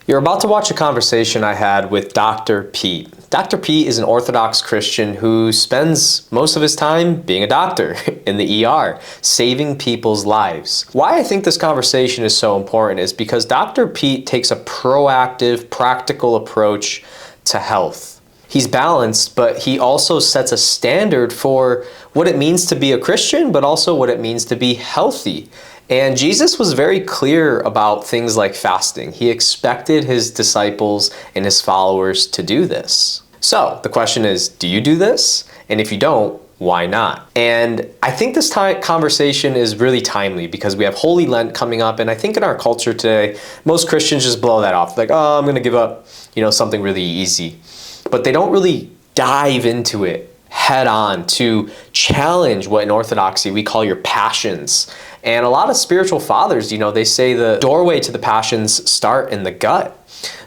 You're about to watch a conversation I had with Dr. Pete. Dr. Pete is an Orthodox Christian who spends most of his time being a doctor in the ER, saving people's lives. Why I think this conversation is so important is because Dr. Pete takes a proactive, practical approach to health. He's balanced, but he also sets a standard for what it means to be a Christian, but also what it means to be healthy. And Jesus was very clear about things like fasting. He expected his disciples and his followers to do this. So the question is, do you do this? And if you don't, why not? And I think this conversation is really timely because we have Holy Lent coming up. And I think in our culture today, most Christians just blow that off. Like, oh, I'm going to give up, something really easy. But they don't really dive into it head on to challenge what in Orthodoxy we call your passions. And a lot of spiritual fathers, they say the doorway to the passions start in the gut.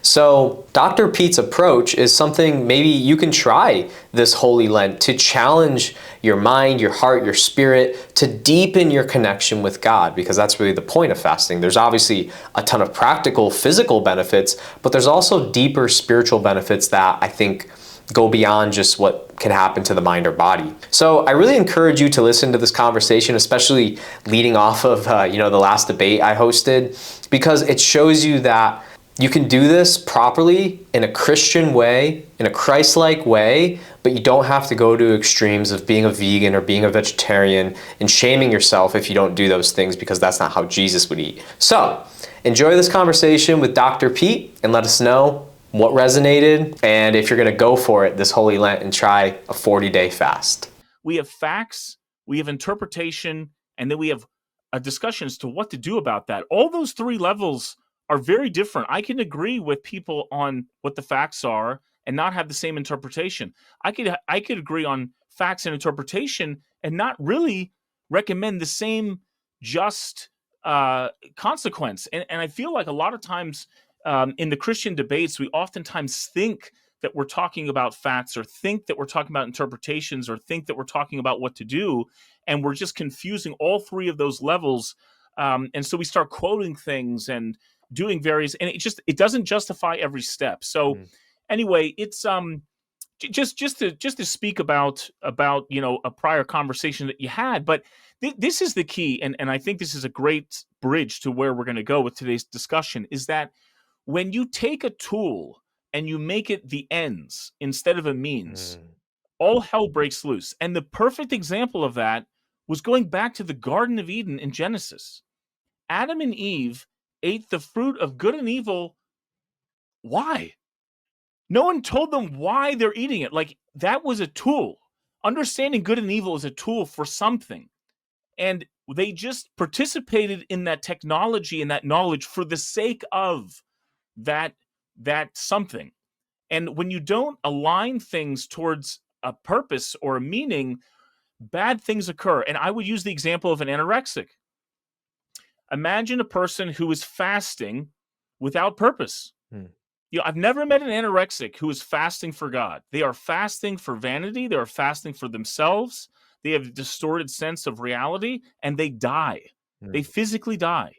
So Dr. Pete's approach is something maybe you can try this Holy Lent to challenge your mind, your heart, your spirit, to deepen your connection with God, because that's really the point of fasting. There's obviously a ton of practical physical benefits, but there's also deeper spiritual benefits that I think go beyond just what can happen to the mind or body. So I really encourage you to listen to this conversation, especially leading off of the last debate I hosted, because it shows you that you can do this properly in a Christian way, in a Christ-like way, but you don't have to go to extremes of being a vegan or being a vegetarian and shaming yourself if you don't do those things, because that's not how Jesus would eat. So enjoy this conversation with Dr. Pete and let us know what resonated, and if you're going to go for it this Holy Lent and try a 40-day fast. We have facts, we have interpretation, and then we have a discussion as to what to do about that. All those three levels are very different. I can agree with people on what the facts are and not have the same interpretation. I could agree on facts and interpretation and not really recommend the same just consequence. And I feel like a lot of times in the Christian debates, we oftentimes think that we're talking about facts, or think that we're talking about interpretations, or think that we're talking about what to do, and we're just confusing all three of those levels. And so we start quoting things and doing various, and it doesn't justify every step. So anyway, it's just to speak about a prior conversation that you had, but this is the key, and I think this is a great bridge to where we're going to go with today's discussion, is that when you take a tool and you make it the ends instead of a means, all hell breaks loose. And the perfect example of that was going back to the Garden of Eden in Genesis. Adam and Eve ate the fruit of good and evil. Why? No one told them why they're eating it. Like, that was a tool. Understanding good and evil is a tool for something. And they just participated in that technology and that knowledge for the sake of that something. And when you don't align things towards a purpose or a meaning, bad things occur. And I would use the example of an anorexic. Imagine a person who is fasting without purpose. I've never met an anorexic who is fasting for God. They are fasting for vanity. They are fasting for themselves. They have a distorted sense of reality, and they die. They physically die.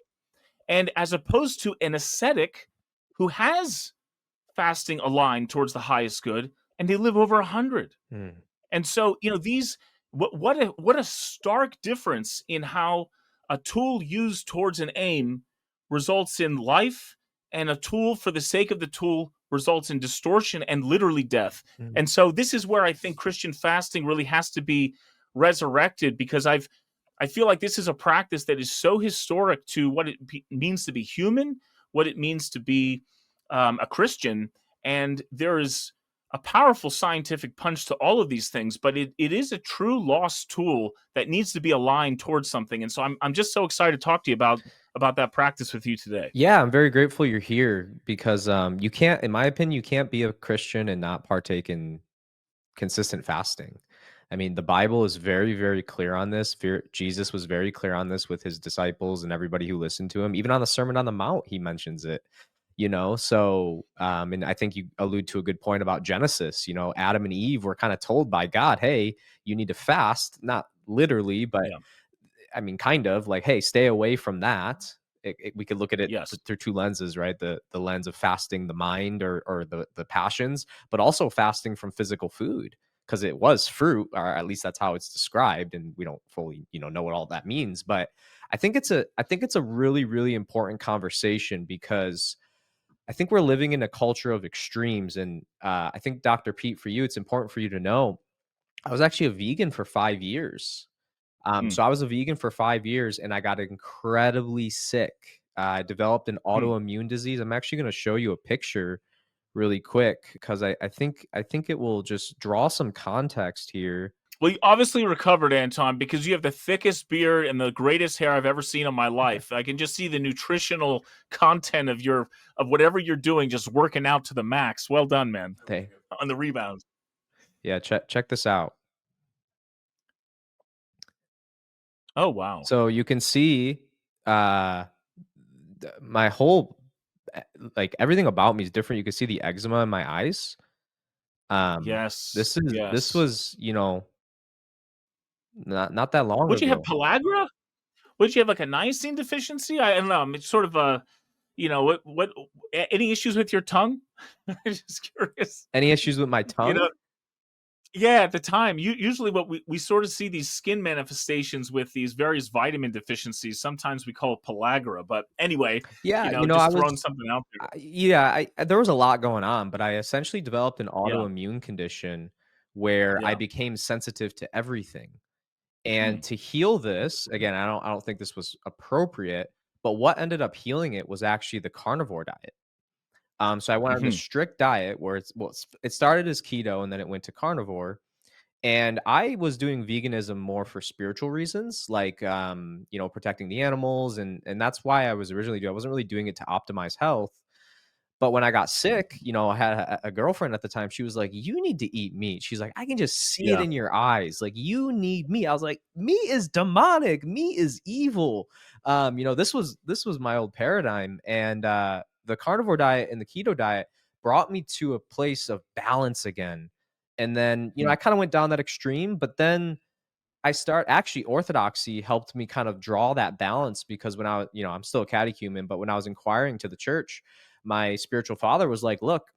And as opposed to an ascetic who has fasting aligned towards the highest good, and they live over 100. And so, what a stark difference in how a tool used towards an aim results in life, and a tool for the sake of the tool results in distortion and literally death. And so this is where I think Christian fasting really has to be resurrected, because I feel like this is a practice that is so historic to what it means to be human, what it means to be a Christian. And there is a powerful scientific punch to all of these things, but it is a true lost tool that needs to be aligned towards something. And so I'm just so excited to talk to you about that practice with you today. Yeah, I'm very grateful you're here, because you can't, in my opinion, you can't be a Christian and not partake in consistent fasting. I mean, the Bible is very, very clear on this. Jesus was very clear on this with his disciples and everybody who listened to him. Even on the Sermon on the Mount, he mentions it. So and I think you allude to a good point about Genesis. Adam and Eve were kind of told by God, hey, you need to fast, not literally, but I mean, kind of like, hey, stay away from that. we could look at it Yes. through two lenses, right? The lens of fasting the mind, or the passions, but also fasting from physical food, because it was fruit, or at least that's how it's described, and we don't fully know what all that means. But I think it's a really, really important conversation, because I think we're living in a culture of extremes. And I think, Dr. Pete, for you, it's important for you to know I was actually a vegan for 5 years. Mm, So I was a vegan for 5 years, and I got incredibly sick. I developed an mm. autoimmune disease. I'm actually going to show you a picture really quick, because I think it will just draw some context here. Well, you obviously recovered, Anton, because you have the thickest beard and the greatest hair I've ever seen in my life. I can just see the nutritional content of whatever you're doing, just working out to the max. Well done, man, They, on the rebounds. yeah, check this out. Oh, wow. So you can see, uh, my whole, eh, like, everything about me is different. You can see the eczema in my eyes. Yes, This yes. was, not that long Would you have ago. pellagra? Would you have like a niacin deficiency? I don't know. It's sort of a, any issues with your tongue? I'm just curious. Any issues with my You tongue? know, yeah, at the time, usually what we sort of see these skin manifestations with these various vitamin deficiencies. Sometimes we call it pellagra, but anyway, Yeah, I just was, throwing something out there. yeah, there was a lot going on, but I essentially developed an Yeah, autoimmune condition where I yeah. became sensitive to everything. And Mm, to heal this, again, I don't think this was appropriate, but what ended up healing it was actually the carnivore diet. So I went on this mhm, strict diet where it started as keto, and then it went to carnivore. And I was doing veganism more for spiritual reasons, like, protecting the animals, and that's why I was originally doing. I wasn't really doing it to optimize health. But when I got sick, I had a girlfriend at the time. She was like, "You need to eat meat." She's like, "I can just see it yeah. in your eyes. Like, you need meat." I was like, "Meat is demonic. Meat is evil." This was my old paradigm, and the carnivore diet and the keto diet brought me to a place of balance again. And then, Mm, I kind of went down that extreme, but then actually, orthodoxy helped me kind of draw that balance, because when I'm still a catechumen, but when I was inquiring to the church, my spiritual father was like, "Look,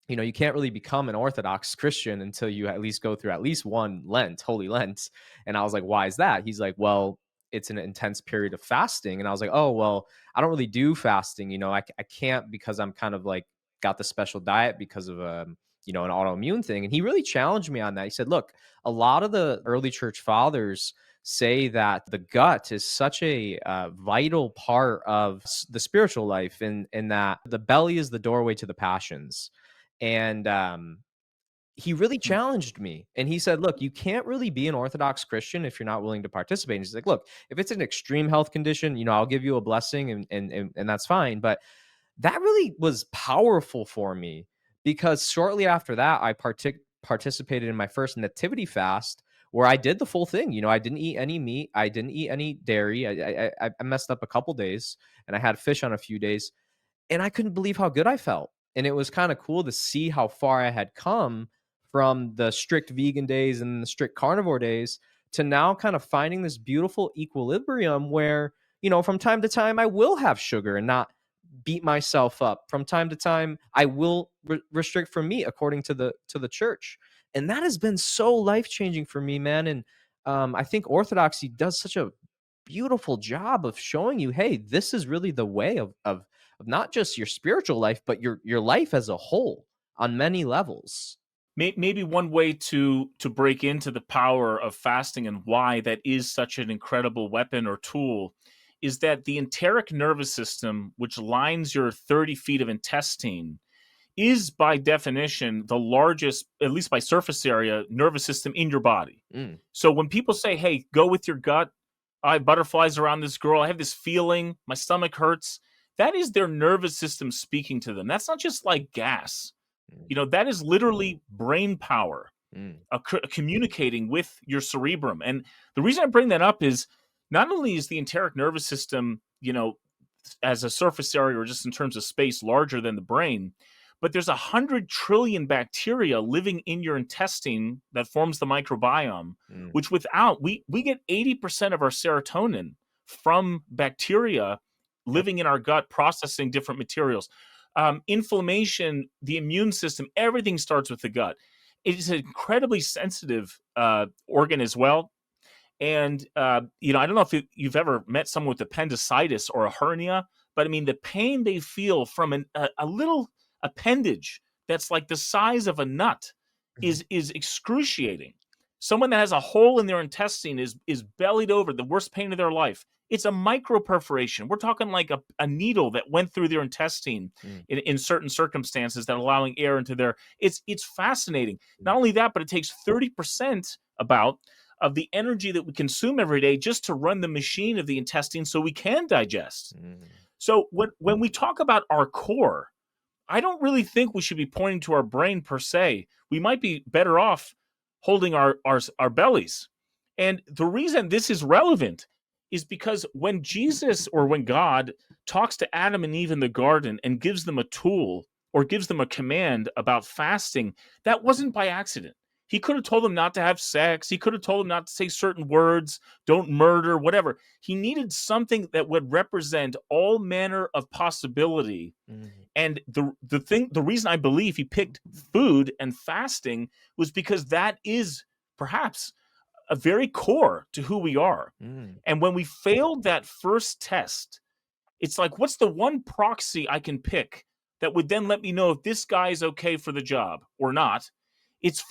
you can't really become an Orthodox Christian until you at least go through at least one Lent, Holy Lent." And I was like, "Why is that?" He's like, "Well, it's an intense period of fasting." And I was like, "Oh, well, I don't really do fasting. I can't, because I'm kind of like got the special diet because of an autoimmune thing." And he really challenged me on that. He said, "Look, a lot of the early church fathers say that the gut is such a vital part of the spiritual life, and that the belly is the doorway to the passions." And he really mm, challenged me, and he said, "Look, you can't really be an Orthodox Christian if you're not willing to participate." And he's like, "Look, if it's an extreme health condition, I'll give you a blessing, and that's fine." But that really was powerful for me, because shortly after that, I participated in my first nativity fast, where I did the full thing. I didn't eat any meat, I didn't eat any dairy. I messed up a couple days, and I had fish on a few days, and I couldn't believe how good I felt. And it was kind of cool to see how far I had come from the strict vegan days and the strict carnivore days to now kind of finding this beautiful equilibrium where, from time to time I will have sugar and not beat myself up. From time to time I will restrict from meat according to the church. And that has been so life-changing for me, man. And I think orthodoxy does such a beautiful job of showing you, hey, this is really the way of not just your spiritual life, but your life as a whole on many levels. Maybe one way to break into the power of fasting and why that is such an incredible weapon or tool is that the enteric nervous system, which lines your 30 feet of intestine, is by definition the largest, at least by surface area, nervous system in your body. Mm, So when people say, "Hey, go with your gut," I have butterflies around this girl, I have this feeling, my stomach hurts, that is their nervous system speaking to them. That's not just like gas. mm, That is literally brain power mm, communicating with your cerebrum. And the reason I bring that up is not only is the enteric nervous system, as a surface area or just in terms of space larger than the brain, but there's 100 trillion bacteria living in your intestine that forms the microbiome, mm, which without we get 80% of our serotonin from bacteria living in our gut, processing different materials. Inflammation, the immune system, everything starts with the gut. It is an incredibly sensitive organ as well. And, I don't know if you've ever met someone with appendicitis or a hernia, but I mean, the pain they feel from a little appendage that's like the size of a nut Mhm. is excruciating. Someone that has a hole in their intestine is bellied over, the worst pain of their life. It's a micro perforation. We're talking like a needle that went through their intestine Mm. in certain circumstances that allowing air into their. It's fascinating. Mm. Not only that, but it takes 30% about of the energy that we consume every day just to run the machine of the intestine so we can digest. Mm. So when we talk about our core, I don't really think we should be pointing to our brain per se. We might be better off holding our bellies. And the reason this is relevant is because when Jesus or when God talks to Adam and Eve in the garden and gives them a tool or gives them a command about fasting, that wasn't by accident. He could have told them not to have sex. He could have told them not to say certain words, don't murder, whatever. He needed something that would represent all manner of possibility. Mm. And the reason I believe he picked food and fasting was because that is perhaps a very core to who we are. Mm. And when we failed that first test, it's like, what's the one proxy I can pick that would then let me know if this guy is okay for the job or not? It's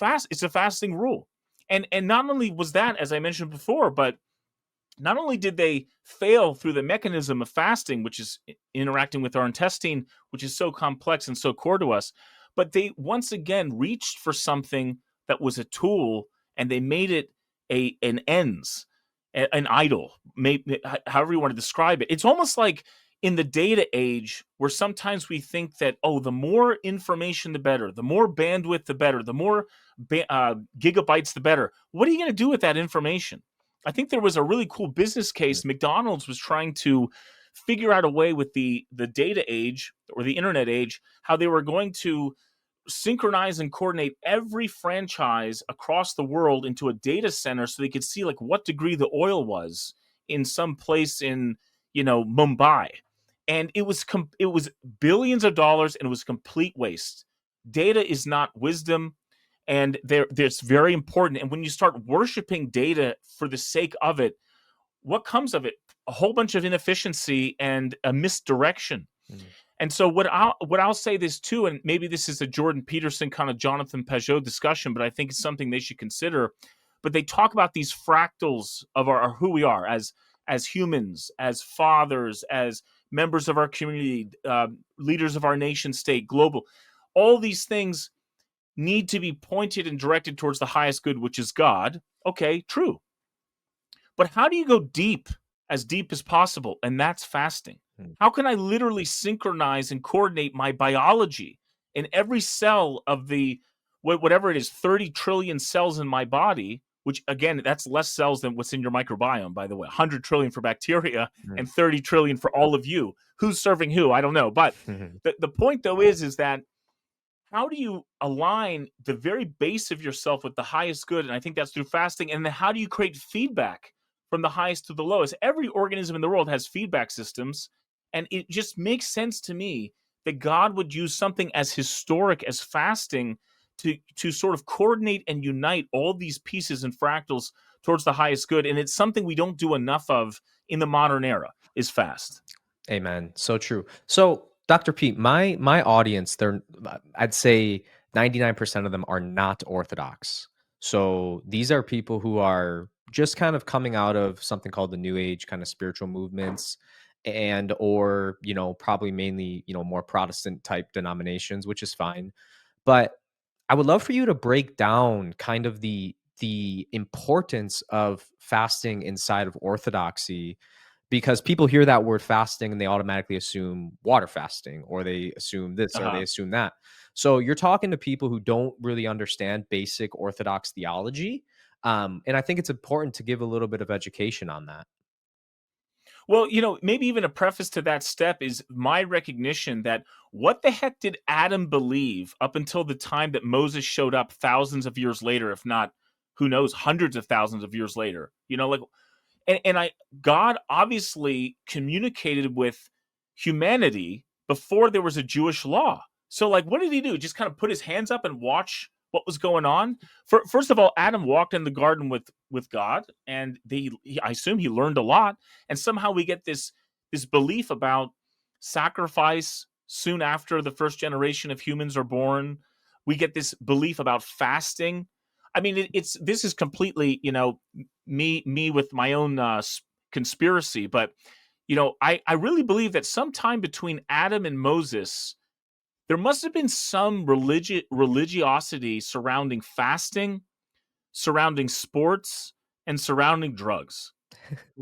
a fasting rule. And not only was that, as I mentioned before, but not only did they fail through the mechanism of fasting, which is interacting with our intestine, which is so complex and so core to us, but they once again reached for something that was a tool and they made it an ends, an idol, however you want to describe it. It's almost like in the data age where sometimes we think that, oh, the more information, the better, the more bandwidth, the better, the more gigabytes, the better. What are you going to do with that information? I think there was a really cool business Mm. case. McDonald's was trying to figure out a way with the data age or the internet age, how they were going to synchronize and coordinate every franchise across the world into a data center so they could see like what degree the oil was in some place in, Mumbai. And it was billions of dollars and it was complete waste. Data is not wisdom, and there's very important. And when you start worshiping data for the sake of it, what comes of it? A whole bunch of inefficiency and a misdirection. Mm. And so what I'll say this too, and maybe this is a Jordan Peterson kind of Jonathan Peugeot discussion, but I think it's something they should consider. But they talk about these fractals of our who we are as humans, as fathers, as members of our community, leaders of our nation state, global. All these things need to be pointed and directed towards the highest good, which is God. Okay, true. But how do you go deep as possible? And that's fasting. Mm. How can I literally synchronize and coordinate my biology in every cell of the whatever it is, 30 trillion cells in my body, which again, that's less cells than what's in your microbiome, by the way, 100 trillion for bacteria Mm. and 30 trillion for all of you. Who's serving who? I don't know. But Mhm. the point though is that how do you align the very base of yourself with the highest good? And I think that's through fasting. And then how do you create feedback from the highest to the lowest? Every organism in the world has feedback systems. And it just makes sense to me that God would use something as historic as fasting to sort of coordinate and unite all these pieces and fractals towards the highest good. And it's something we don't do enough of in the modern era is fast. Amen. So true. So, Dr. Pete, my audience, I'd say 99% of them are not Orthodox. So these are people who are just kind of coming out of something called the New Age kind of spiritual movements and or, probably mainly, more Protestant type denominations, which is fine. But I would love for you to break down kind of the importance of fasting inside of orthodoxy, because people hear that word fasting and they automatically assume water fasting or they assume this or they Uh-huh. assume that. So you're talking to people who don't really understand basic orthodox theology. And I think it's important to give a little bit of education on that. Well, maybe even a preface to that step is my recognition that what the heck did Adam believe up until the time that Moses showed up thousands of years later, if not, who knows, hundreds of thousands of years later? Like, and God obviously communicated with humanity before there was a Jewish law. So, like, what did he do? Just kind of put his hands up and watch what was going on? First of all, Adam walked in the garden with God, and I assume he learned a lot. And somehow we get this belief about sacrifice soon after the first generation of humans are born. We get this belief about fasting. I mean, this is completely, me with my own conspiracy, but I really believe that sometime between Adam and Moses, there must have been some religiosity surrounding fasting, surrounding sports, and surrounding drugs.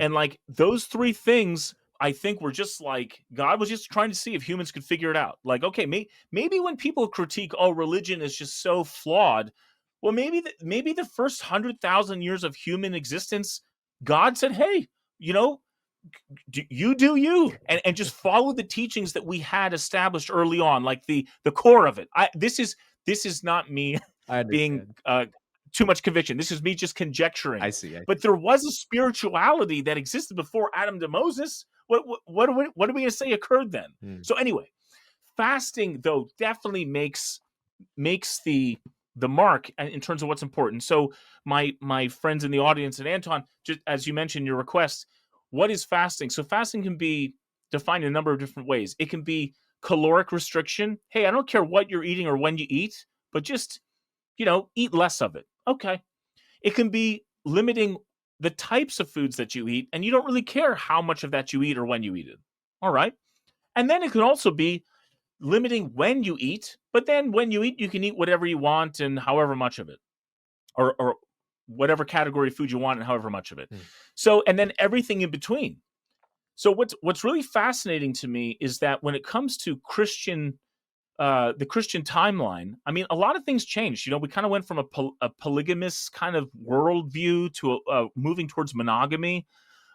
And like those three things, I think were just like God was just trying to see if humans could figure it out. Like, okay, maybe when people critique, oh, religion is just so flawed, well, maybe the first 100,000 years of human existence, God said, hey, you know, you do you, and just follow the teachings that we had established early on, like the core of it. This is not me I being understand. too much conviction. This is me just conjecturing. I see. But there was a spirituality that existed before Adam to Moses. What are we going to say occurred then? Hmm. So anyway, fasting though definitely makes the mark in terms of what's important. So my friends in the audience and Anton, just as you mentioned your request, what is fasting? So fasting can be defined in a number of different ways. It can be caloric restriction. Hey, I don't care what you're eating or when you eat, but just, eat less of it. Okay. It can be limiting the types of foods that you eat, and you don't really care how much of that you eat or when you eat it. All right. And then it can also be limiting when you eat, but then when you eat, you can eat whatever you want and however much of it, or whatever category of food you want and however much of it. Hmm. So, and then everything in between. So what's really fascinating to me is that when it comes to the Christian timeline, I mean, a lot of things changed. We kind of went from a polygamous kind of worldview to moving towards monogamy.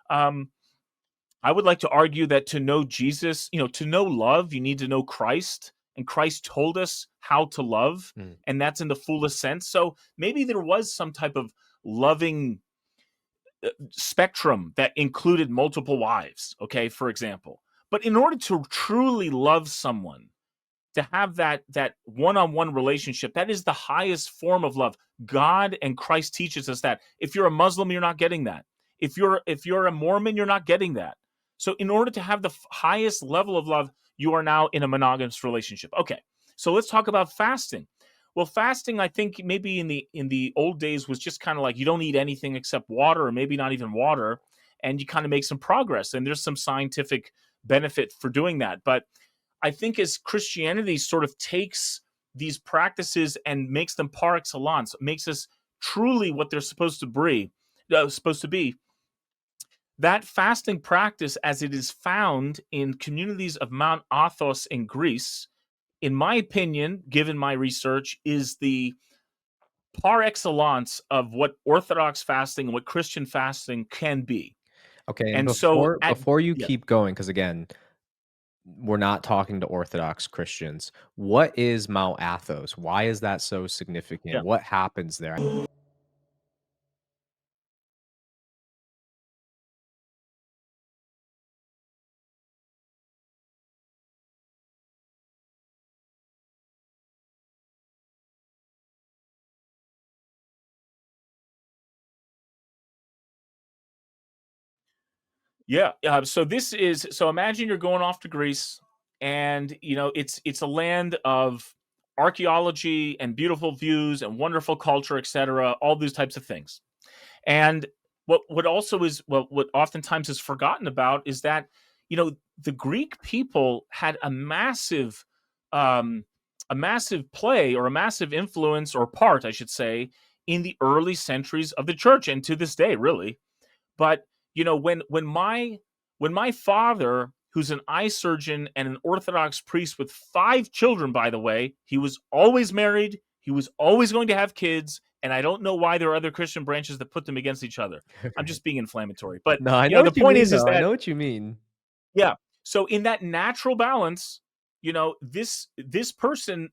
I would like to argue that to know Jesus, to know love, you need to know Christ. And Christ told us how to love, and that's in the fullest sense. So maybe there was some type of loving spectrum that included multiple wives, okay, for example. But in order to truly love someone, to have that one-on-one relationship, that is the highest form of love. God and Christ teaches us that. If you're a Muslim, you're not getting that. If you're a Mormon, you're not getting that. So in order to have the highest level of love, you are now in a monogamous relationship. Okay, so let's talk about fasting. Well, fasting, I think maybe in the old days was just kind of like you don't eat anything except water, or maybe not even water, and you kind of make some progress. And there's some scientific benefit for doing that. But I think as Christianity sort of takes these practices and makes them par excellence, makes us truly what they're supposed to be, that fasting practice, as it is found in communities of Mount Athos in Greece, in my opinion, given my research, is the par excellence of what Orthodox fasting and what Christian fasting can be. Okay, and And so, before you yeah, keep going, because again, we're not talking to Orthodox Christians. What is Mount Athos? Why is that so significant? yeah. What happens there? Yeah. So imagine you're going off to Greece, and it's a land of archaeology and beautiful views and wonderful culture, etc. All these types of things. And what oftentimes is forgotten about is that the Greek people had um, a massive play, or a massive influence, or part, I should say, in the early centuries of the church, and to this day, really. But when my father, who's an eye surgeon and an Orthodox priest with 5 children, by the way, he was always married, he was always going to have kids, and I don't know why there are other Christian branches that put them against each other. I'm just being inflammatory, but No, I know the what you point mean, is though. I that, know what you mean. yeah. So in that natural balance, this person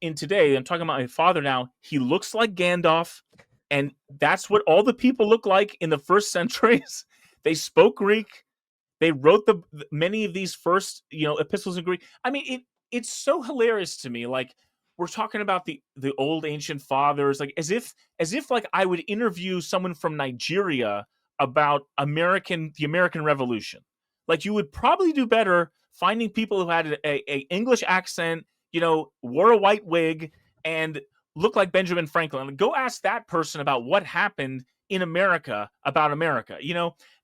in today, I'm talking about my father now, he looks like Gandalf, and that's what all the people look like in the first centuries. They spoke Greek, They wrote many of these first, epistles in Greek. I mean, it's so hilarious to me. Like, we're talking about the old ancient fathers, like as if like I would interview someone from Nigeria about the American Revolution. Like, you would probably do better finding people who had a English accent, wore a white wig, and looked like Benjamin Franklin. Go ask that person about what happened in America about America.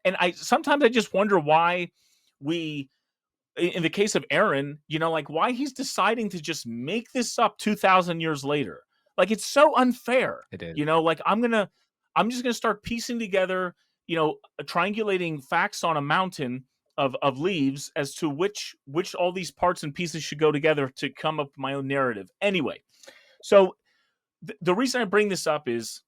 And I sometimes I just wonder why we, in the case of Aaron, like why he's deciding to just make this up 2,000 years later. Like, it's so unfair. It is. Like I'm just gonna start piecing together, triangulating facts on a mountain of leaves as to which all these parts and pieces should go together to come up with my own narrative. Anyway, so the reason I bring this up is,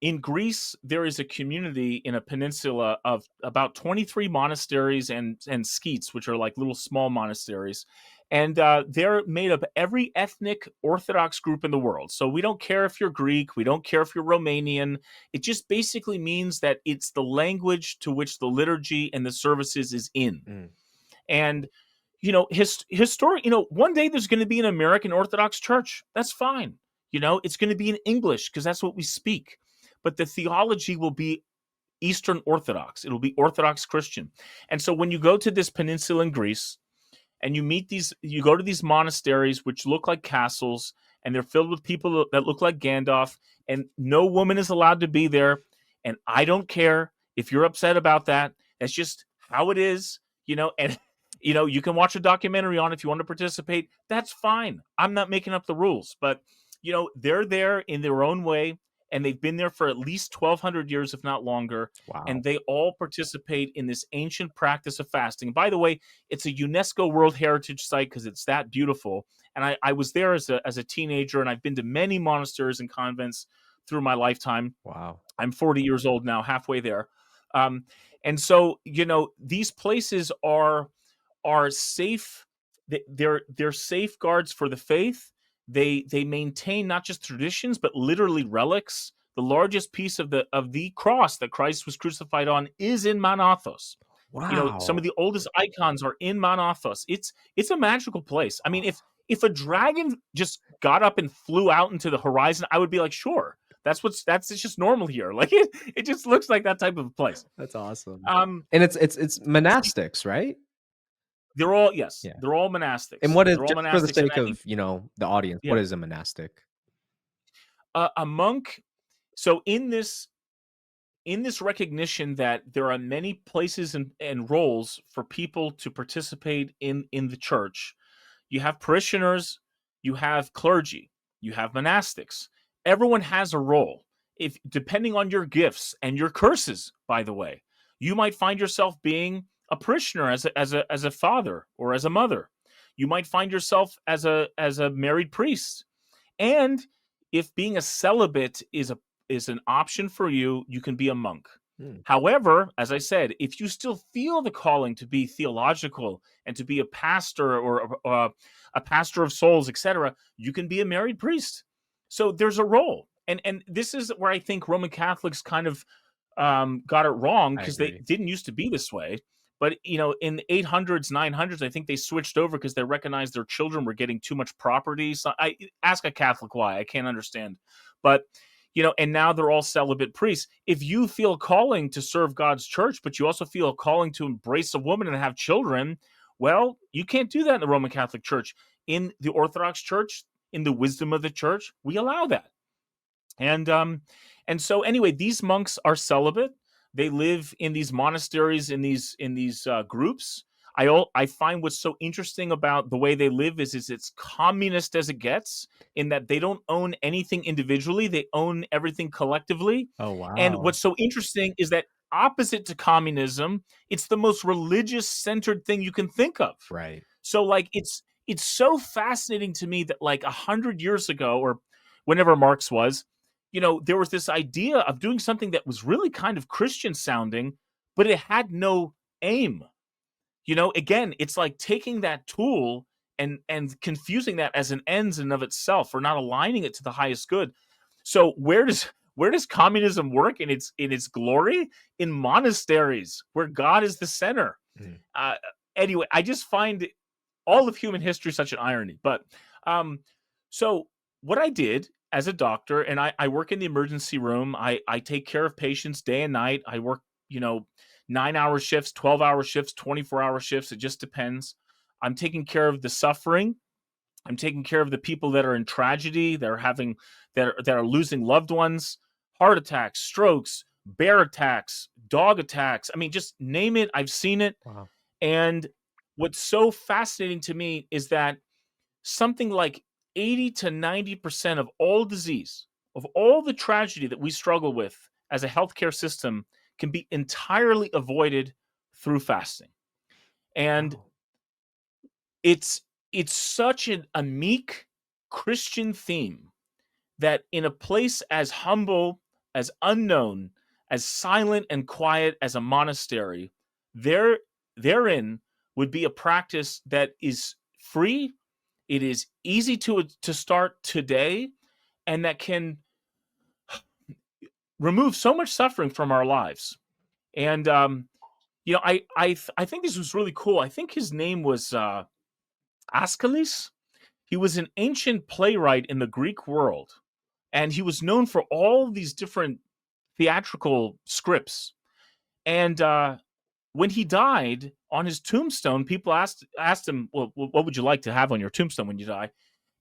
in Greece, there is a community in a peninsula of about 23 monasteries and skeets, which are like little small monasteries. And they're made of every ethnic Orthodox group in the world. So we don't care if you're Greek. We don't care if you're Romanian. It just basically means that it's the language to which the liturgy and the services is in. Mm. And, one day there's going to be an American Orthodox church. That's fine. It's going to be in English because that's what we speak. But the theology will be Eastern Orthodox. It'll be Orthodox Christian. And so when you go to this peninsula in Greece and you go to these monasteries, which look like castles, and they're filled with people that look like Gandalf, and no woman is allowed to be there. And I don't care if you're upset about that. That's just how it is, and you can watch a documentary on it if you want to participate. That's fine. I'm not making up the rules, but they're there in their own way. And they've been there for at least 1,200 years, if not longer. Wow. And they all participate in this ancient practice of fasting. By the way, it's a UNESCO World Heritage Site because it's that beautiful. And I was there as a teenager, and I've been to many monasteries and convents through my lifetime. Wow. I'm 40 years old now, halfway there. And so, these places are safe. They're safeguards for the faith. They maintain not just traditions, but literally relics. The largest piece of the cross that Christ was crucified on is in Mount Athos. Wow. Some of the oldest icons are in Mount Athos. It's a magical place. I mean, if a dragon just got up and flew out into the horizon, I would be like, sure, that's just normal here. Like it just looks like that type of place. That's awesome. And it's monastics, right? They're all Yeah. they're all monastics. And what is, just for the sake of the audience, what is a monastic? A monk. So in this recognition that there are many places and roles for people to participate in the church, you have parishioners, you have clergy, you have monastics. Everyone has a role. If depending on your gifts and your curses, by the way, you might find yourself being a parishioner as a father or as a mother. You might find yourself as a married priest. And if being a celibate is an option for you, you can be a monk. However, as I said, if you still feel the calling to be theological and to be a pastor or a pastor of souls, etc., you can be a married priest. So there's a role. And this is where I think Roman Catholics kind of got it wrong, because they didn't used to be this way. But, in the 800s, 900s, I think they switched over because they recognized their children were getting too much property. So I ask a Catholic why. I can't understand. But, and now they're all celibate priests. If you feel a calling to serve God's church, but you also feel a calling to embrace a woman and have children, well, you can't do that in the Roman Catholic Church. In the Orthodox Church, in the wisdom of the church, we allow that. And so anyway, these monks are celibate. They live in these monasteries, in these groups. I find what's so interesting about the way they live is it's communist as it gets, in that they don't own anything individually. They own everything collectively. Oh, wow. And what's so interesting is that, opposite to communism, it's the most religious-centered thing you can think of. Right. So, like, it's so fascinating to me that, like, 100 years ago, or whenever Marx was, there was this idea of doing something that was really kind of Christian sounding, but it had no aim. Again, it's like taking that tool and confusing that as an ends in of itself, or not aligning it to the highest good. So where does communism work in its glory? In monasteries, where God is the center. Mm. Uh, anyway, I just find all of human history such an irony. But um, so what I did as a doctor, and I work in the emergency room. I take care of patients day and night. I work, 9-hour shifts, 12-hour shifts, 24-hour shifts. It just depends. I'm taking care of the suffering. I'm taking care of the people that are in tragedy, that are losing loved ones, heart attacks, strokes, bear attacks, dog attacks. I mean, just name it. I've seen it. Wow. And what's so fascinating to me is that something like 80 to 90% of all disease, of all the tragedy that we struggle with as a healthcare system, can be entirely avoided through fasting. And Wow. it's it's such a meek Christian theme that in a place as humble, as unknown, as silent and quiet as a monastery, there therein would be a practice that is free, it is easy to start today, and that can remove so much suffering from our lives. And I think this was really cool. I think his name was Aeschylus. He was an ancient playwright in the Greek world, and he was known for all these different theatrical scripts. And when he died, on his tombstone, people asked him, "Well, what would you like to have on your tombstone when you die?"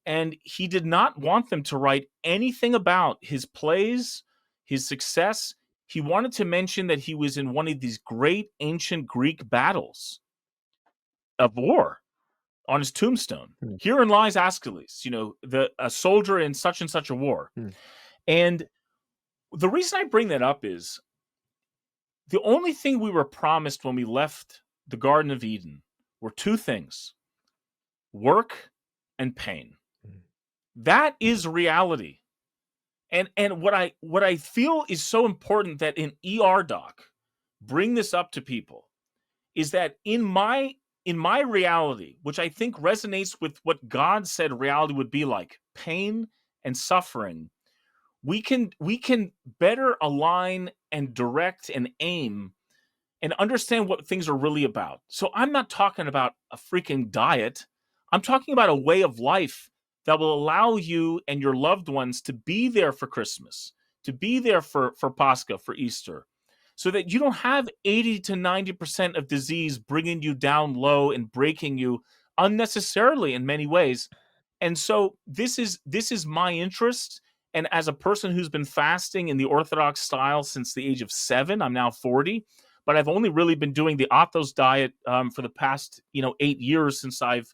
And he did not want them to write anything about his plays, his success. He wanted to mention that he was in one of these great ancient Greek battles of war on his tombstone. Hmm. Herein lies Aeschylus, a soldier in such and such a war. Hmm. And the reason I bring that up is the only thing we were promised when we left the Garden of Eden were two things: work and pain. Hmm. That is reality. And what I feel is so important that an ER doc bring this up to people is that in my reality, which I think resonates with what God said reality would be like, pain and suffering, we can better align and direct and aim and understand what things are really about. So I'm not talking about a freaking diet. I'm talking about a way of life that will allow you and your loved ones to be there for Christmas, to be there for Pascha, for Easter, so that you don't have 80 to 90% of disease bringing you down low and breaking you unnecessarily in many ways. And so this is my interest. And as a person who's been fasting in the Orthodox style since the age of 7, I'm now 40, but I've only really been doing the Athos diet for the past 8 years since I've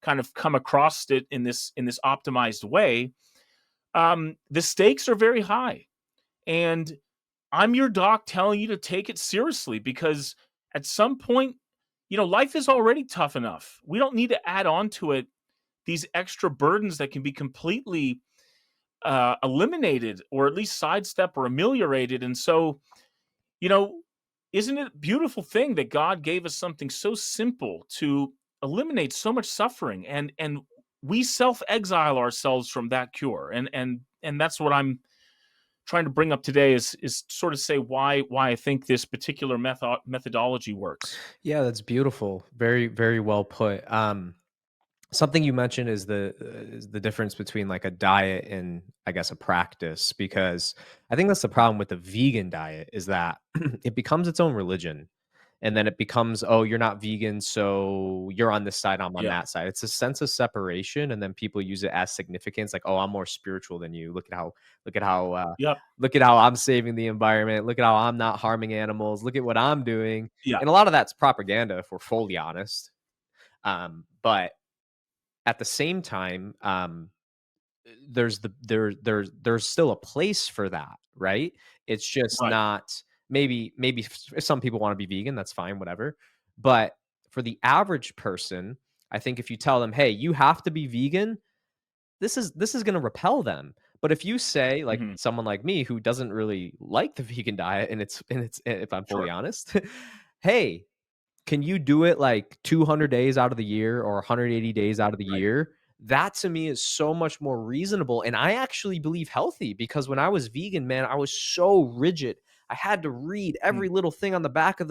kind of come across it in this optimized way. The stakes are very high, and I'm your doc telling you to take it seriously, because at some point, life is already tough enough. We don't need to add on to it these extra burdens that can be completely eliminated, or at least sidestep or ameliorated. And so, you know, isn't it a beautiful thing that God gave us something so simple to eliminate so much suffering, and we self-exile ourselves from that cure. And that's what I'm trying to bring up today, is sort of say why I think this particular methodology works. Yeah, that's beautiful. Very, very well put. Something you mentioned is the difference between like a diet and I guess a practice, because I think that's the problem with the vegan diet is that it becomes its own religion. And then it becomes, oh, you're not vegan, so you're on this side, I'm on Yeah. that side. It's a sense of separation, and then people use it as significance, like, oh, I'm more spiritual than you. Look at how, Yep. look at how I'm saving the environment. Look at how I'm not harming animals. Look at what I'm doing. Yeah. And a lot of that's propaganda, if we're fully honest. But at the same time, there's still a place for that, right? It's just Right. not, maybe if some people want to be vegan, that's fine, whatever. But for the average person, I think if you tell them, hey, you have to be vegan, this is going to repel them. But if you say, like Hmm. someone like me who doesn't really like the vegan diet, and it's if I'm fully Sure. honest, hey, can you do it like 200 days out of the year or 180 days out of the Right. year? That to me is so much more reasonable. And I actually believe healthy, because when I was vegan, man, I was so rigid. I had to read Mm. every little thing on the back of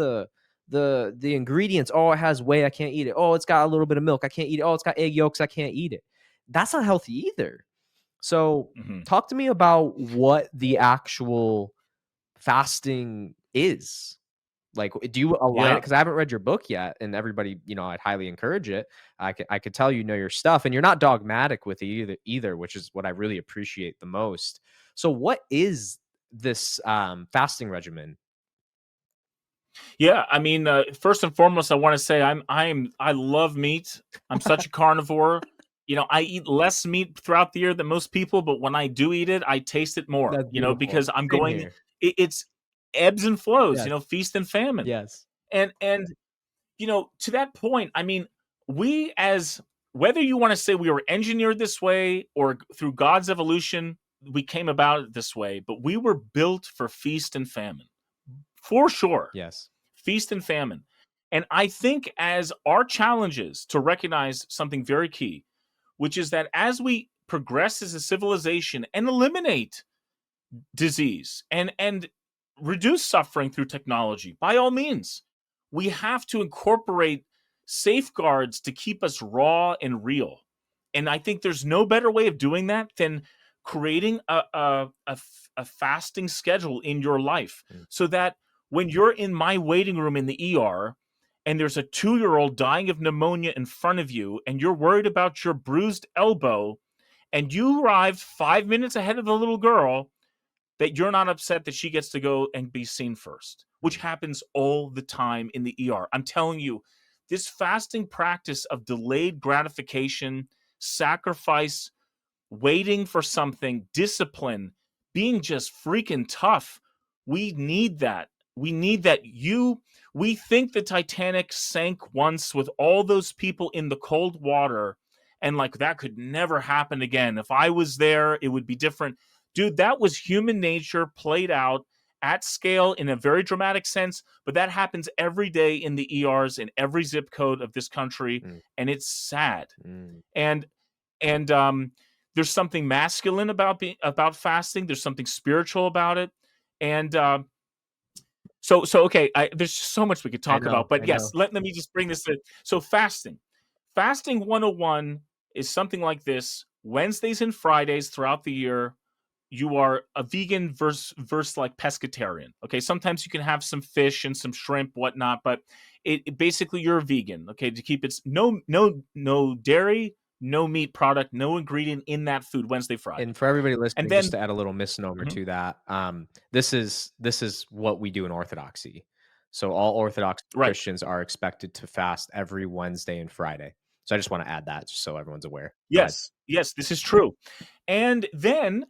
the ingredients. Oh, it has whey, I can't eat it. Oh, it's got a little bit of milk, I can't eat it. Oh, it's got egg yolks, I can't eat it. That's not healthy either. So Mhm. talk to me about what the actual fasting is. Like, do you align it? Yeah. Because I haven't read your book yet, and everybody, I'd highly encourage it. I could tell you know your stuff, and you're not dogmatic with it either, which is what I really appreciate the most. So, what is this fasting regimen? Yeah, I mean, first and foremost, I want to say I love meat. I'm such a carnivore. I eat less meat throughout the year than most people, but when I do eat it, I taste it more. That's beautiful. Because I'm Same going. here. It's ebbs and flows. Yes, Feast and famine. yes. And to that point, I mean, we as whether you want to say we were engineered this way or through God's evolution, we came about it this way, but we were built for feast and famine for sure. Yes. Feast and famine. And I think as our challenges to recognize something very key, which is that as we progress as a civilization and eliminate disease and reduce suffering through technology, by all means, we have to incorporate safeguards to keep us raw and real. And I think there's no better way of doing that than creating a fasting schedule in your life, Mm. so that when you're in my waiting room in the ER and there's a 2-year-old dying of pneumonia in front of you and you're worried about your bruised elbow and you arrived 5 minutes ahead of the little girl, that you're not upset that she gets to go and be seen first, which happens all the time in the ER. I'm telling you, this fasting practice of delayed gratification, sacrifice, waiting for something, discipline, being just freaking tough. We need that. We need that. We think the Titanic sank once with all those people in the cold water, and like that could never happen again. If I was there, it would be different. Dude, that was human nature played out at scale in a very dramatic sense, but that happens every day in the ERs in every zip code of this country, Mm. and it's sad. Mm. And there's something masculine about fasting. There's something spiritual about it, and so okay. There's just so much we could I talk know. about, but I yes, know. let me just bring this to. So fasting 101 is something like this: Wednesdays and Fridays throughout the year, you are a vegan versus like pescatarian. Okay, sometimes you can have some fish and some shrimp, whatnot, but it basically you're a vegan. Okay, to keep it no dairy, no meat product, no ingredient in that food Wednesday, Friday, And for everybody and listening, just then to add a little misnomer Mhm. to that, this is what we do in Orthodoxy. So all Orthodox Right, Christians are expected to fast every Wednesday and Friday. So I just want to add that just so everyone's aware. Go ahead. yes, this is true, and then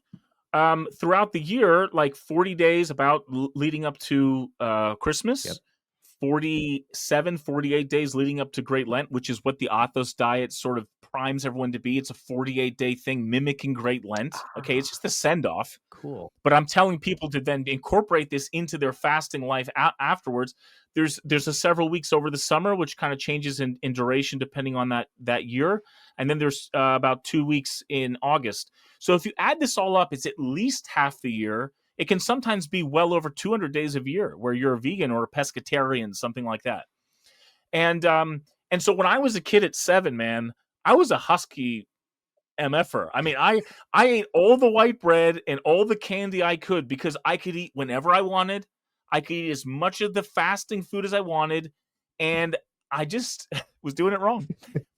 throughout the year, like 40 days about leading up to Yep. Christmas, 48 days leading up to Great Lent, which is what the Athos Diet sort of primes everyone to be. It's a 48-day thing mimicking Great Lent. Okay, it's Ah, just a send off. cool. But I'm telling people to then incorporate this into their fasting life afterwards. There's a several weeks over the summer, which kind of changes in duration depending on that year, and then there's about 2 weeks in August. So if you add this all up, it's at least half the year. It can sometimes be well over 200 days of year where you're a vegan or a pescatarian, something like that. And so when I was a kid at 7, man, I was a husky MFer. I mean, I ate all the white bread and all the candy I could because I could eat whenever I wanted. I could eat as much of the fasting food as I wanted, and I just was doing it wrong.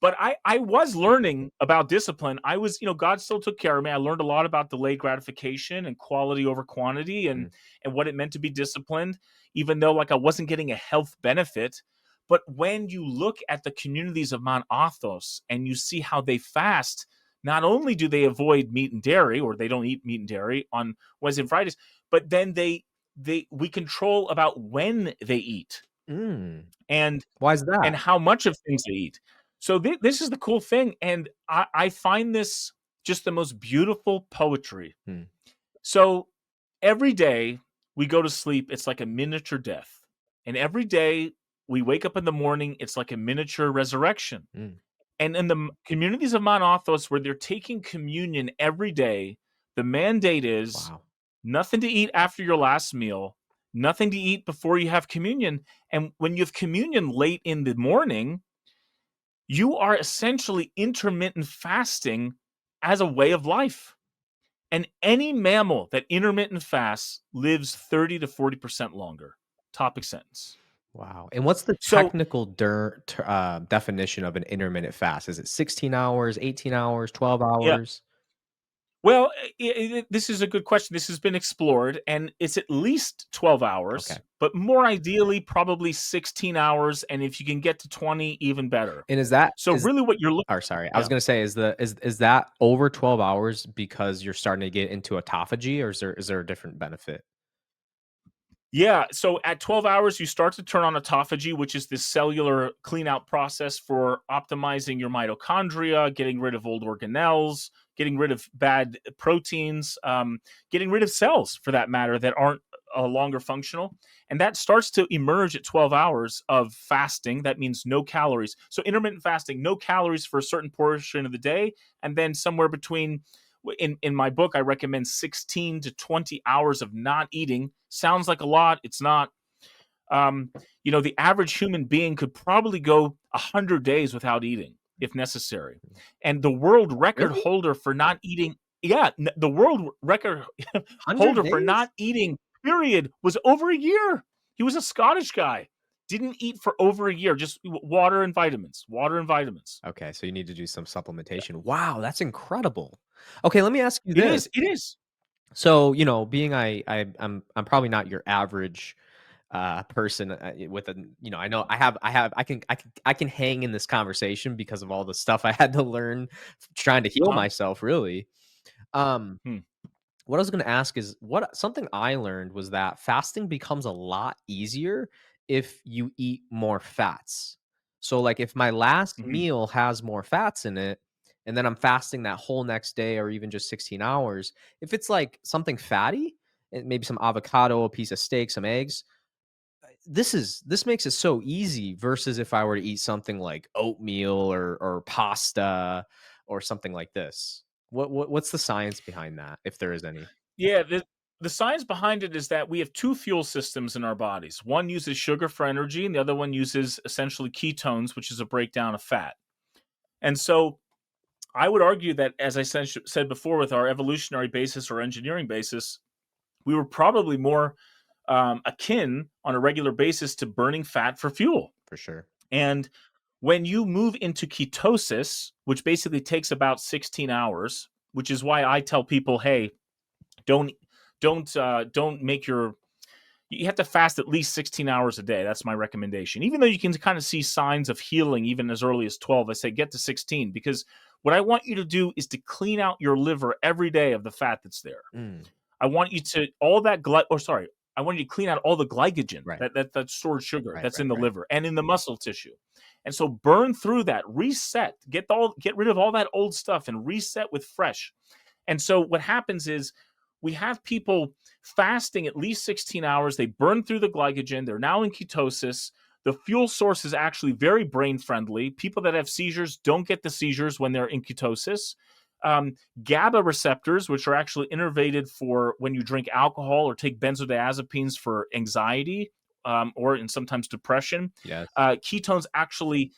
But I was learning about discipline. I was, God still took care of me. I learned a lot about delayed gratification and quality over quantity and Mm. and what it meant to be disciplined, even though like I wasn't getting a health benefit. But when you look at the communities of Mount Athos and you see how they fast, not only do they avoid meat and dairy, or they don't eat meat and dairy on Wednesday and Fridays, but then we control about when they eat Mm. and Why is that? how much of things they eat. So this is the cool thing, and I find this just the most beautiful poetry. Mm. So every day we go to sleep, it's like a miniature death, and every day we wake up in the morning, it's like a miniature resurrection. Mm. And in the communities of Mount Athos, where they're taking communion every day, the mandate is Wow. nothing to eat after your last meal, nothing to eat before you have communion. And when you have communion late in the morning, you are essentially intermittent fasting as a way of life. And any mammal that intermittent fasts lives 30 to 40% longer. Topic sentence. Wow. And what's the So, technical definition of an intermittent fast? Is it 16 hours, 18 hours, 12 yeah. hours? Well, this is a good question. This has been explored, and it's at least 12 Okay. hours, but more ideally, probably 16 hours. And if you can get to 20, even better. And is that So, is really, what you're looking or sorry, I was yeah. gonna say, is that over 12 hours because you're starting to get into autophagy, or is there a different benefit? Yeah, so at 12 hours, you start to turn on autophagy, which is this cellular clean out process for optimizing your mitochondria, getting rid of old organelles, getting rid of bad proteins, getting rid of cells, for that matter, that aren't longer functional. And that starts to emerge at 12 hours of fasting. That means no calories. So intermittent fasting, no calories for a certain portion of the day, and then somewhere between in my book, I recommend 16 to 20 hours of not eating. Sounds like a lot. It's not. Um, the average human being could probably go 100 days without eating if necessary. And the world record Really? holder for not eating, yeah, the world record 100 holder for days? not eating, period, was over a year. He was a Scottish guy. Didn't eat for over a year, just water and vitamins, water and vitamins. Okay, so you need to do some supplementation. Wow, that's incredible. Okay, let me ask you It this. is. It is. So, being I'm probably not your average person with a I know I can hang in this conversation because of all the stuff I had to learn trying to heal Uh-huh. myself really. Um Hmm. what I was going to ask is what something I learned was that fasting becomes a lot easier if you eat more fats. So like if my last Mhm. meal has more fats in it and then I'm fasting that whole next day or even just 16 hours, if it's like something fatty, and maybe some avocado, a piece of steak, some eggs, this makes it so easy versus if I were to eat something like oatmeal or pasta or something like this. What's the science behind that, if there is any? Yeah, the science behind it is that we have two fuel systems in our bodies. One uses sugar for energy, and the other one uses essentially ketones, which is a breakdown of fat. And so I would argue that, as I said before, with our evolutionary basis or engineering basis, we were probably more akin on a regular basis to burning fat for fuel. For sure. And when you move into ketosis, which basically takes about 16 hours, which is why I tell people, hey, don't don't make your you have to fast at least 16 hours a day. That's my recommendation. Even though you can kind of see signs of healing even as early as 12, I say get to 16 because what I want you to do is to clean out your liver every day of the fat that's there. Mm, I want you to all that I want you to clean out all the glycogen, right, that stored sugar right, that's right, in the right. liver and in the muscle tissue. And so burn through that, reset, get rid of all that old stuff and reset with fresh. And so what happens is we have people fasting at least 16 hours. They burn through the glycogen. They're now in ketosis. The fuel source is actually very brain friendly. People that have seizures don't get the seizures when they're in ketosis. Um, GABA receptors, which are actually innervated for when you drink alcohol or take benzodiazepines for anxiety or in sometimes depression. Yes. Ketones actually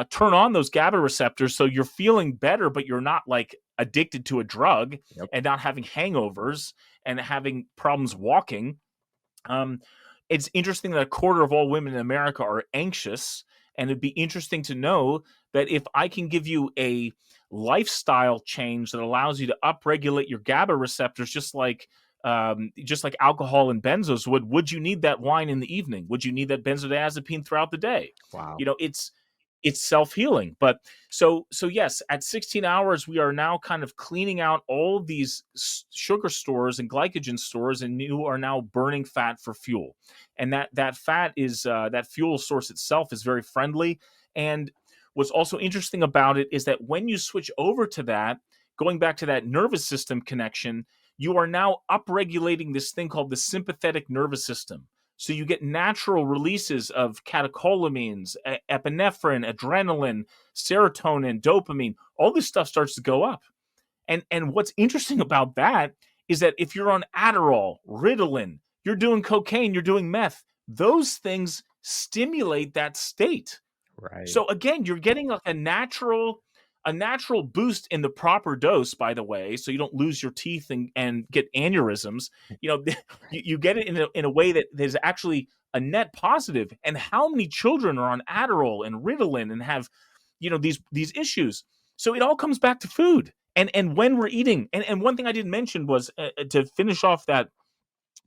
turn on those GABA receptors, so you're feeling better, but you're not like addicted to a drug Yep. and not having hangovers and having problems walking. Um, it's interesting that a quarter of all women in America are anxious, and it'd be interesting to know that if I can give you a lifestyle change that allows you to upregulate your GABA receptors, just like alcohol and benzos would you need that wine in the evening? Would you need that benzodiazepine throughout the day? Wow. It's self-healing. But so yes, at 16 hours we are now kind of cleaning out all these sugar stores and glycogen stores, and you are now burning fat for fuel. And that fat is that fuel source itself is very friendly. And what's also interesting about it is that when you switch over to that, going back to that nervous system connection, you are now upregulating this thing called the sympathetic nervous system. So you get natural releases of catecholamines, epinephrine, adrenaline, serotonin, dopamine. All this stuff starts to go up. And what's interesting about that is that if you're on Adderall, Ritalin, you're doing cocaine, you're doing meth. Those things stimulate that state. Right. So again, you're getting like a natural boost in the proper dose, by the way, so you don't lose your teeth and get aneurysms. You know, you get it in a way that there's actually a net positive. And how many children are on Adderall and Ritalin and have, these issues? So it all comes back to food and when we're eating. And one thing I didn't mention was to finish off that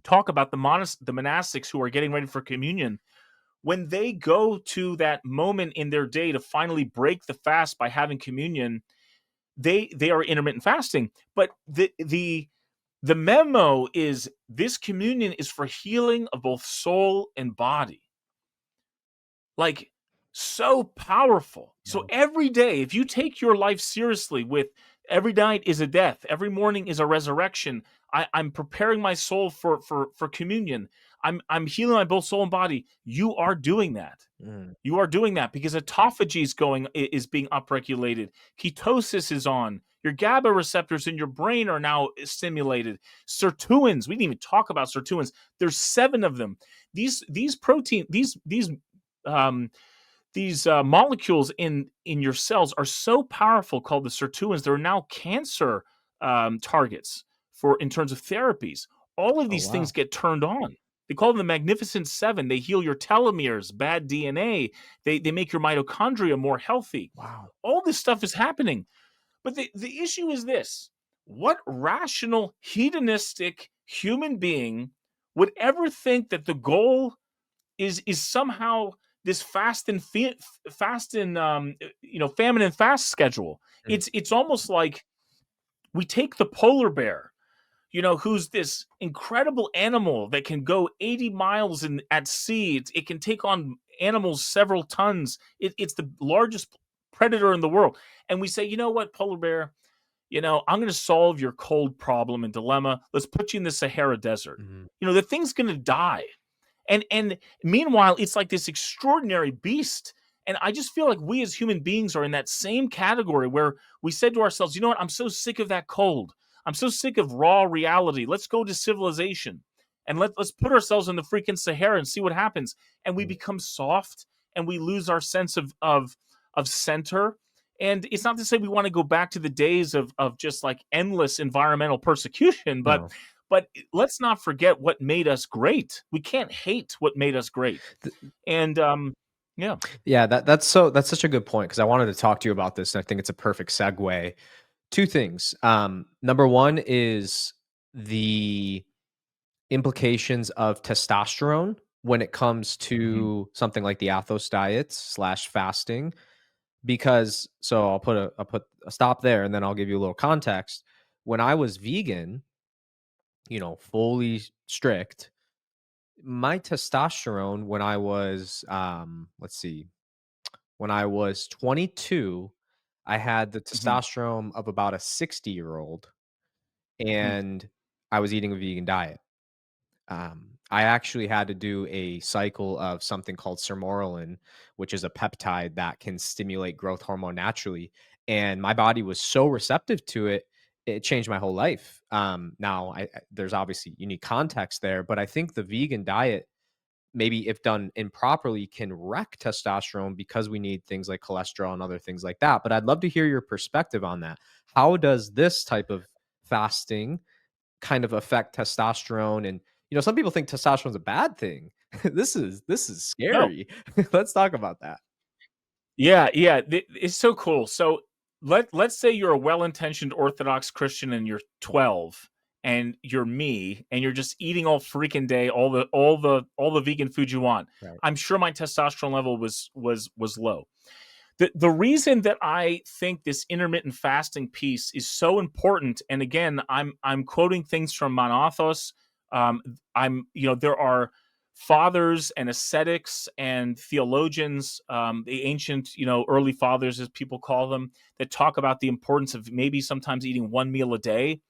talk about the monastics who are getting ready for communion. When they go to that moment in their day to finally break the fast by having communion, they are intermittent fasting. But the memo is this communion is for healing of both soul and body. Like, so powerful. So every day, if you take your life seriously with every night is a death, every morning is a resurrection, I'm preparing my soul for communion, I'm healing my both soul and body, you are doing that. You are doing that because autophagy is being upregulated. Ketosis is on. Your GABA receptors in your brain are now stimulated. Sirtuins, we didn't even talk about sirtuins. There's 7 of them. These molecules in your cells are so powerful, called the sirtuins. They're now cancer targets in terms of therapies. All of these things get turned on. They call them the Magnificent Seven. They heal your telomeres, bad DNA. They make your mitochondria more healthy. Wow. All this stuff is happening. But the issue is this. What rational, hedonistic human being would ever think that the goal is somehow this famine and fast schedule? It's almost like we take the polar bear, who's this incredible animal that can go 80 miles at sea. It can take on animals several tons. It's the largest predator in the world. And we say, you know what, polar bear, I'm going to solve your cold problem and dilemma. Let's put you in the Sahara Desert. The thing's going to die. And meanwhile, it's like this extraordinary beast. And I just feel like we as human beings are in that same category where we said to ourselves, you know what, I'm so sick of that cold. I'm so sick of raw reality. Let's go to civilization and let's put ourselves in the freaking Sahara and see what happens. And we become soft and we lose our sense of center. And it's not to say we want to go back to the days of just like endless environmental persecution, but let's not forget what made us great. We can't hate what made us great. And Yeah, that's such a good point, because I wanted to talk to you about this, and I think it's a perfect segue. 2 things. Number 1 is the implications of testosterone when it comes to something like the Athos diet / fasting. Because I'll put a stop there, and then I'll give you a little context. When I was vegan, fully strict, my testosterone when I was when I was 22, I had the testosterone of about a 60-year-old, and I was eating a vegan diet. I actually had to do a cycle of something called sermorelin, which is a peptide that can stimulate growth hormone naturally. And my body was so receptive to it, it changed my whole life. Now, there's obviously unique context there, but I think the vegan diet, maybe if done improperly, can wreck testosterone because we need things like cholesterol and other things like that. But I'd love to hear your perspective on that. How does this type of fasting kind of affect testosterone? And some people think testosterone is a bad thing. This is no, scary. Let's talk about that. yeah, it's so cool. So let's say you're a well-intentioned Orthodox Christian and you're 12 and you're me and you're just eating all freaking day, all the vegan food you want. Right. I'm sure my testosterone level was low. The reason that I think this intermittent fasting piece is so important, and again, I'm quoting things from Mount Athos. There are fathers and ascetics and theologians, the ancient, early fathers, as people call them, that talk about the importance of maybe sometimes eating 1 meal a day.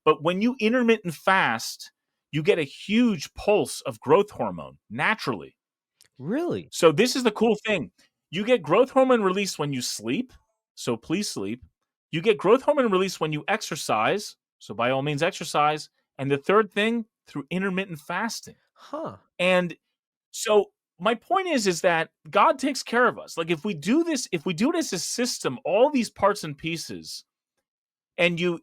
But when you intermittent fast, you get a huge pulse of growth hormone naturally. Really? So this is the cool thing. You get growth hormone release when you sleep. So please sleep. You get growth hormone release when you exercise. So by all means exercise. And the third thing, through intermittent fasting. Huh. And so my point is that God takes care of us. Like if we do it as a system, all these parts and pieces, and you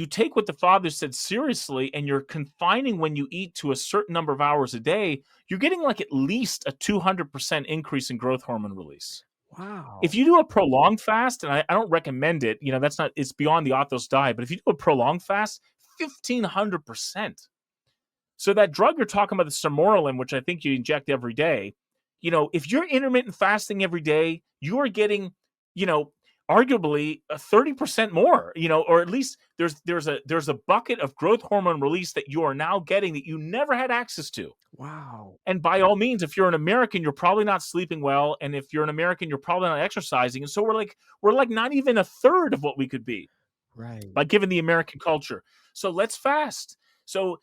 take what the Father said seriously, and you're confining when you eat to a certain number of hours a day, you're getting like at least a 200% increase in growth hormone release. If Wow. you do a prolonged fast, and I don't recommend it, it's beyond the Athos diet, but if you do a prolonged fast, 1,500%. So that drug you're talking about, the sermorelin, which I think you inject every day, if you're intermittent fasting every day, you are getting, arguably a 30% more, or at least there's a bucket of growth hormone release that you are now getting that you never had access to. Wow. And by all means, if you're an American, you're probably not sleeping well, and if you're an American, you're probably not exercising, and so we're like not even a third of what we could be, Right. like given the American culture. So let's fast. So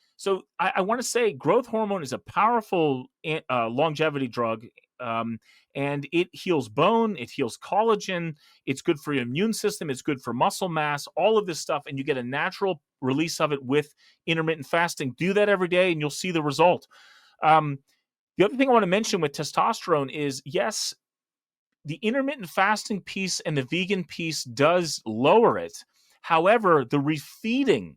I want to say growth hormone is a powerful longevity drug, and it heals bone, it heals collagen, it's good for your immune system, it's good for muscle mass, all of this stuff, and you get a natural release of it with intermittent fasting. Do that every day, and you'll see the result. The other thing I want to mention with testosterone is, yes, the intermittent fasting piece and the vegan piece does lower it. However, the refeeding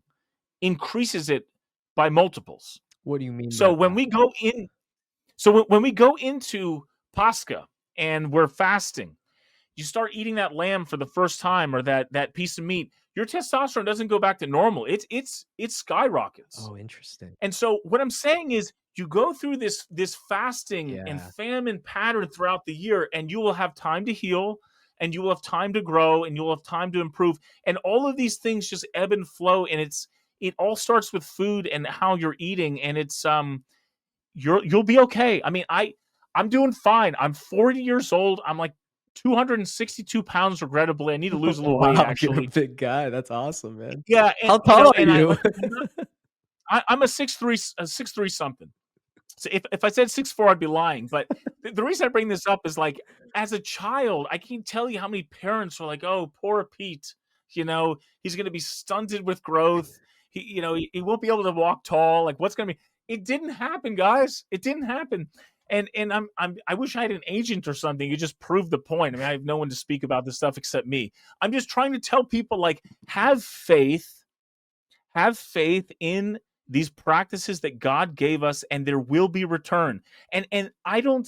increases it by multiples. What do you mean So by when that? we go in, so when we go into Pascha and we're fasting, you start eating that lamb for the first time, or that piece of meat, your testosterone doesn't go back to normal. It skyrockets. Oh, interesting. And so what I'm saying is you go through this fasting and Yeah. famine pattern throughout the year, and you will have time to heal, and you will have time to grow, and you'll have time to improve. And all of these things just ebb and flow, and it all starts with food and how you're eating, and it's you'll be okay. I mean, I'm doing fine. I'm 40 years old. I'm like 262 pounds, regrettably. I need to lose a little weight, Wow, you're a actually. big guy. That's awesome, man. Yeah, and How tall are and I you? like I'm a 6'3", something. So if I said 6'4", I'd be lying. But the reason I bring this up is, like, as a child, I can't tell you how many parents were like, "Oh, poor Pete, he's going to be stunted with growth. He won't be able to walk tall. Like, what's going to be?" It didn't happen, guys. It didn't happen. And I wish I had an agent or something. You just prove the point. I mean, I have no one to speak about this stuff except me. I'm just trying to tell people, like, have faith in these practices that God gave us, and there will be return. And I don't,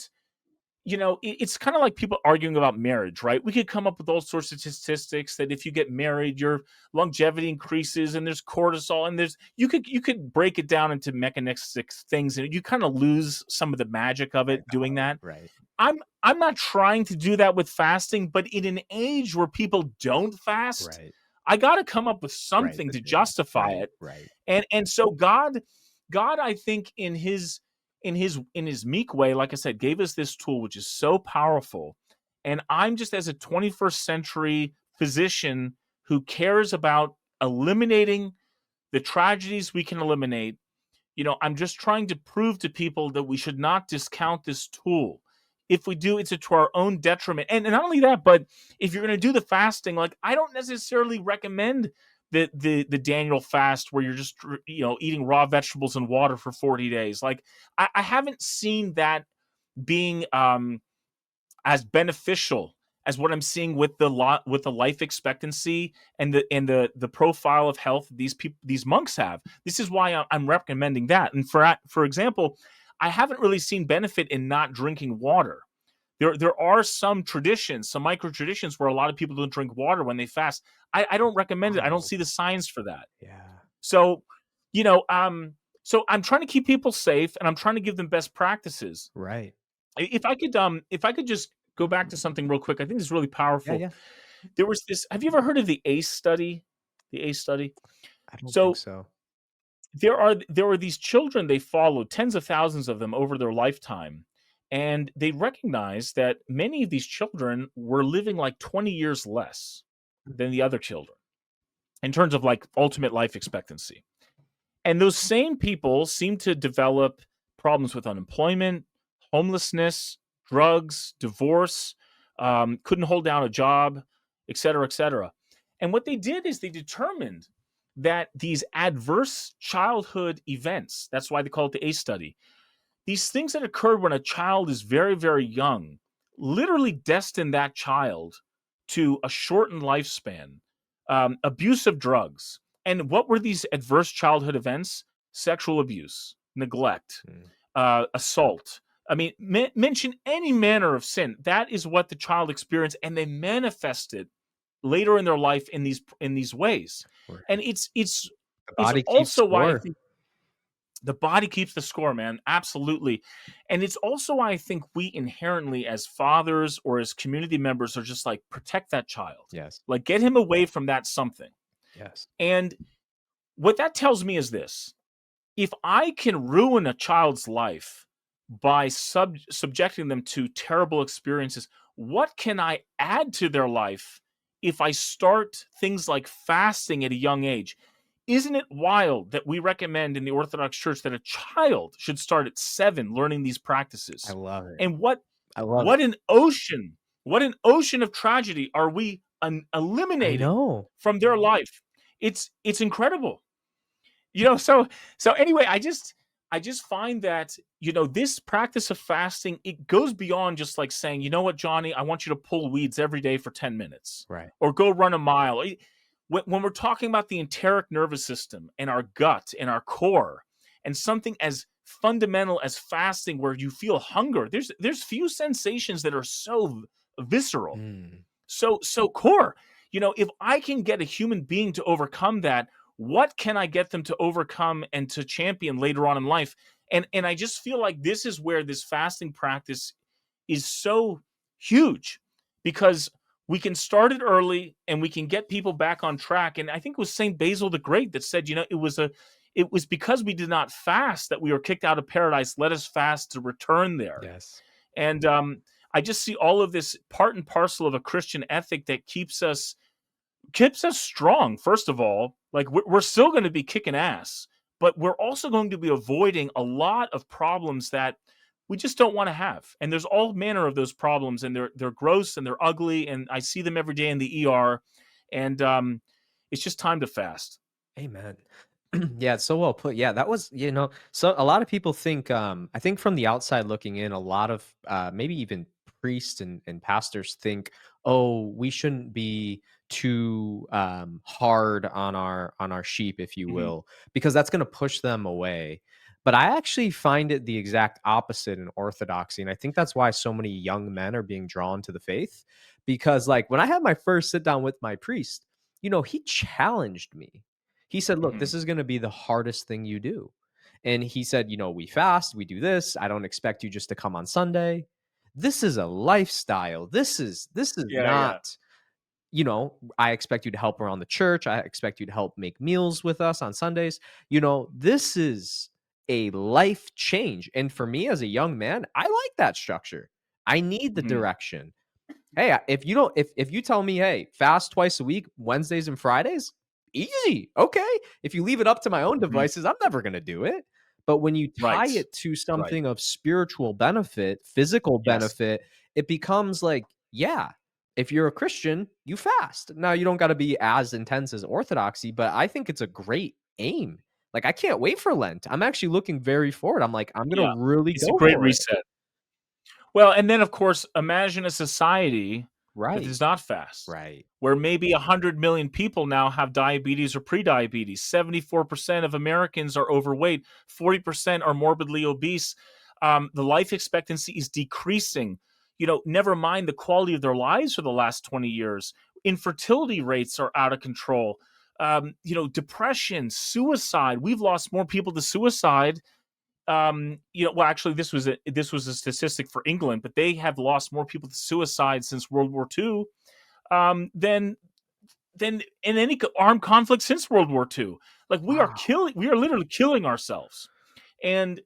it's kind of like people arguing about marriage, right? We could come up with all sorts of statistics that if you get married, your longevity increases, and there's cortisol, and you could break it down into mechanistic things, and you kind of lose some of the magic of it doing that. Right. I'm not trying to do that with fasting, but in an age where people don't fast, Right. I got to come up with something Right. to justify it. Right. And so God, I think in his meek way, like I said, gave us this tool which is so powerful. And I'm just, as a 21st century physician who cares about eliminating the tragedies we can eliminate, I'm just trying to prove to people that we should not discount this tool. If we do, it's to our own detriment. And not only that, but if you're going to do the fasting, like, I don't necessarily recommend the Daniel fast where you're just eating raw vegetables and water for 40 days. Like, I haven't seen that being as beneficial as what I'm seeing with the life expectancy and the profile of health these monks have. This is why I'm recommending that. And for example, I haven't really seen benefit in not drinking water. There are some traditions, some micro traditions, where a lot of people don't drink water when they fast. I don't recommend it. I don't see the science for that. Yeah. So, so I'm trying to keep people safe, and I'm trying to give them best practices. Right. If I could just go back to something real quick, I think this is really powerful. Yeah. There was this. Have you ever heard of the ACE study? The ACE study. I don't So think so. there were these children they followed, tens of thousands of them over their lifetime, and they recognized that many of these children were living like 20 years less than the other children in terms of, like, ultimate life expectancy. And those same people seem to develop problems with unemployment, homelessness, drugs, divorce, couldn't hold down a job, et cetera, et cetera. And what they did is they determined that these adverse childhood events, that's why they call it the ACE study, these things that occurred when a child is very, very young, literally destine that child to a shortened lifespan, abuse of drugs. And what were these adverse childhood events? Sexual abuse, neglect, assault. I mean, mention any manner of sin. That is what the child experienced, and they manifest it later in their life in these ways. Right. And it's The body keeps also why I score. think the body keeps the score, man. Absolutely. And it's also why I think we inherently, as fathers or as community members, are just like, protect that child. Yes. Like, get him away from that something. Yes. And what that tells me is this: if I can ruin a child's life by subjecting them to terrible experiences, what can I add to their life if I start things like fasting at a young age? Isn't it wild that we recommend in the Orthodox Church that a child should start at 7 learning these practices? I love it. And I love it. an ocean of tragedy are we I eliminating know. from their life? It's incredible. So anyway, I just find that, this practice of fasting, it goes beyond just like saying, you know what, Johnny, I want you to pull weeds every day for 10 minutes. Right. Or go run a mile. When we're talking about the enteric nervous system and our gut and our core, and something as fundamental as fasting, where you feel hunger, there's few sensations that are so visceral, so core. If I can get a human being to overcome that, what can I get them to overcome and to champion later on in life? And I just feel like this is where this fasting practice is so huge, because we can start it early and we can get people back on track. And I think it was St. Basil the Great that said, it was because we did not fast that we were kicked out of paradise. Let us fast to return there. Yes. And I just see all of this part and parcel of a Christian ethic that keeps us strong. First of all, like, we're still going to be kicking ass, but we're also going to be avoiding a lot of problems that we just don't want to have. And there's all manner of those problems, and they're gross and they're ugly, and I see them every day in the ER. And it's just time to fast. Amen. Yeah, it's so well put. Yeah, that was, so a lot of people think, I think from the outside looking in, a lot of maybe even priests and pastors think, oh, we shouldn't be too hard on our sheep, if you Mhm. will, because that's going to push them away. But I actually find it the exact opposite in Orthodoxy. And I think that's why so many young men are being drawn to the faith. Because, like, when I had my first sit down with my priest, he challenged me. He said, look, Mhm. this is going to be the hardest thing you do. And he said, we fast, we do this. I don't expect you just to come on Sunday. This is a lifestyle. This is Yeah, yeah. not, I expect you to help around the church. I expect you to help make meals with us on Sundays. This is a life change. And for me as a young man, I like that structure. I need the Mhm. direction. Hey, if you don't, if you tell me, hey, fast twice a week, Wednesdays and Fridays, easy. Okay. If you leave it up to my own Mhm. devices, I'm never going to do it. But when you tie Right. it to Right. something of spiritual benefit, physical Yes. benefit, it becomes like, yeah, if you're a Christian, you fast. Now, you don't got to be as intense as Orthodoxy, but I think it's a great aim. Like, I can't wait for Lent. I'm actually looking very forward. I'm like, I'm going to Yeah. really It's a go great for it. reset. Well, and then, of course, imagine a society that Right. does not fast, Right. where maybe 100 million people now have diabetes or prediabetes. 74% of Americans are overweight. 40% are morbidly obese. The life expectancy is decreasing. Never mind the quality of their lives for the last 20 years. Infertility rates are out of control. Depression, suicide. We've lost more people to suicide. Well, actually, this was a statistic for England, but they have lost more people to suicide since World War II, than in any armed conflict since World War II. Like, we are Wow. literally killing ourselves. And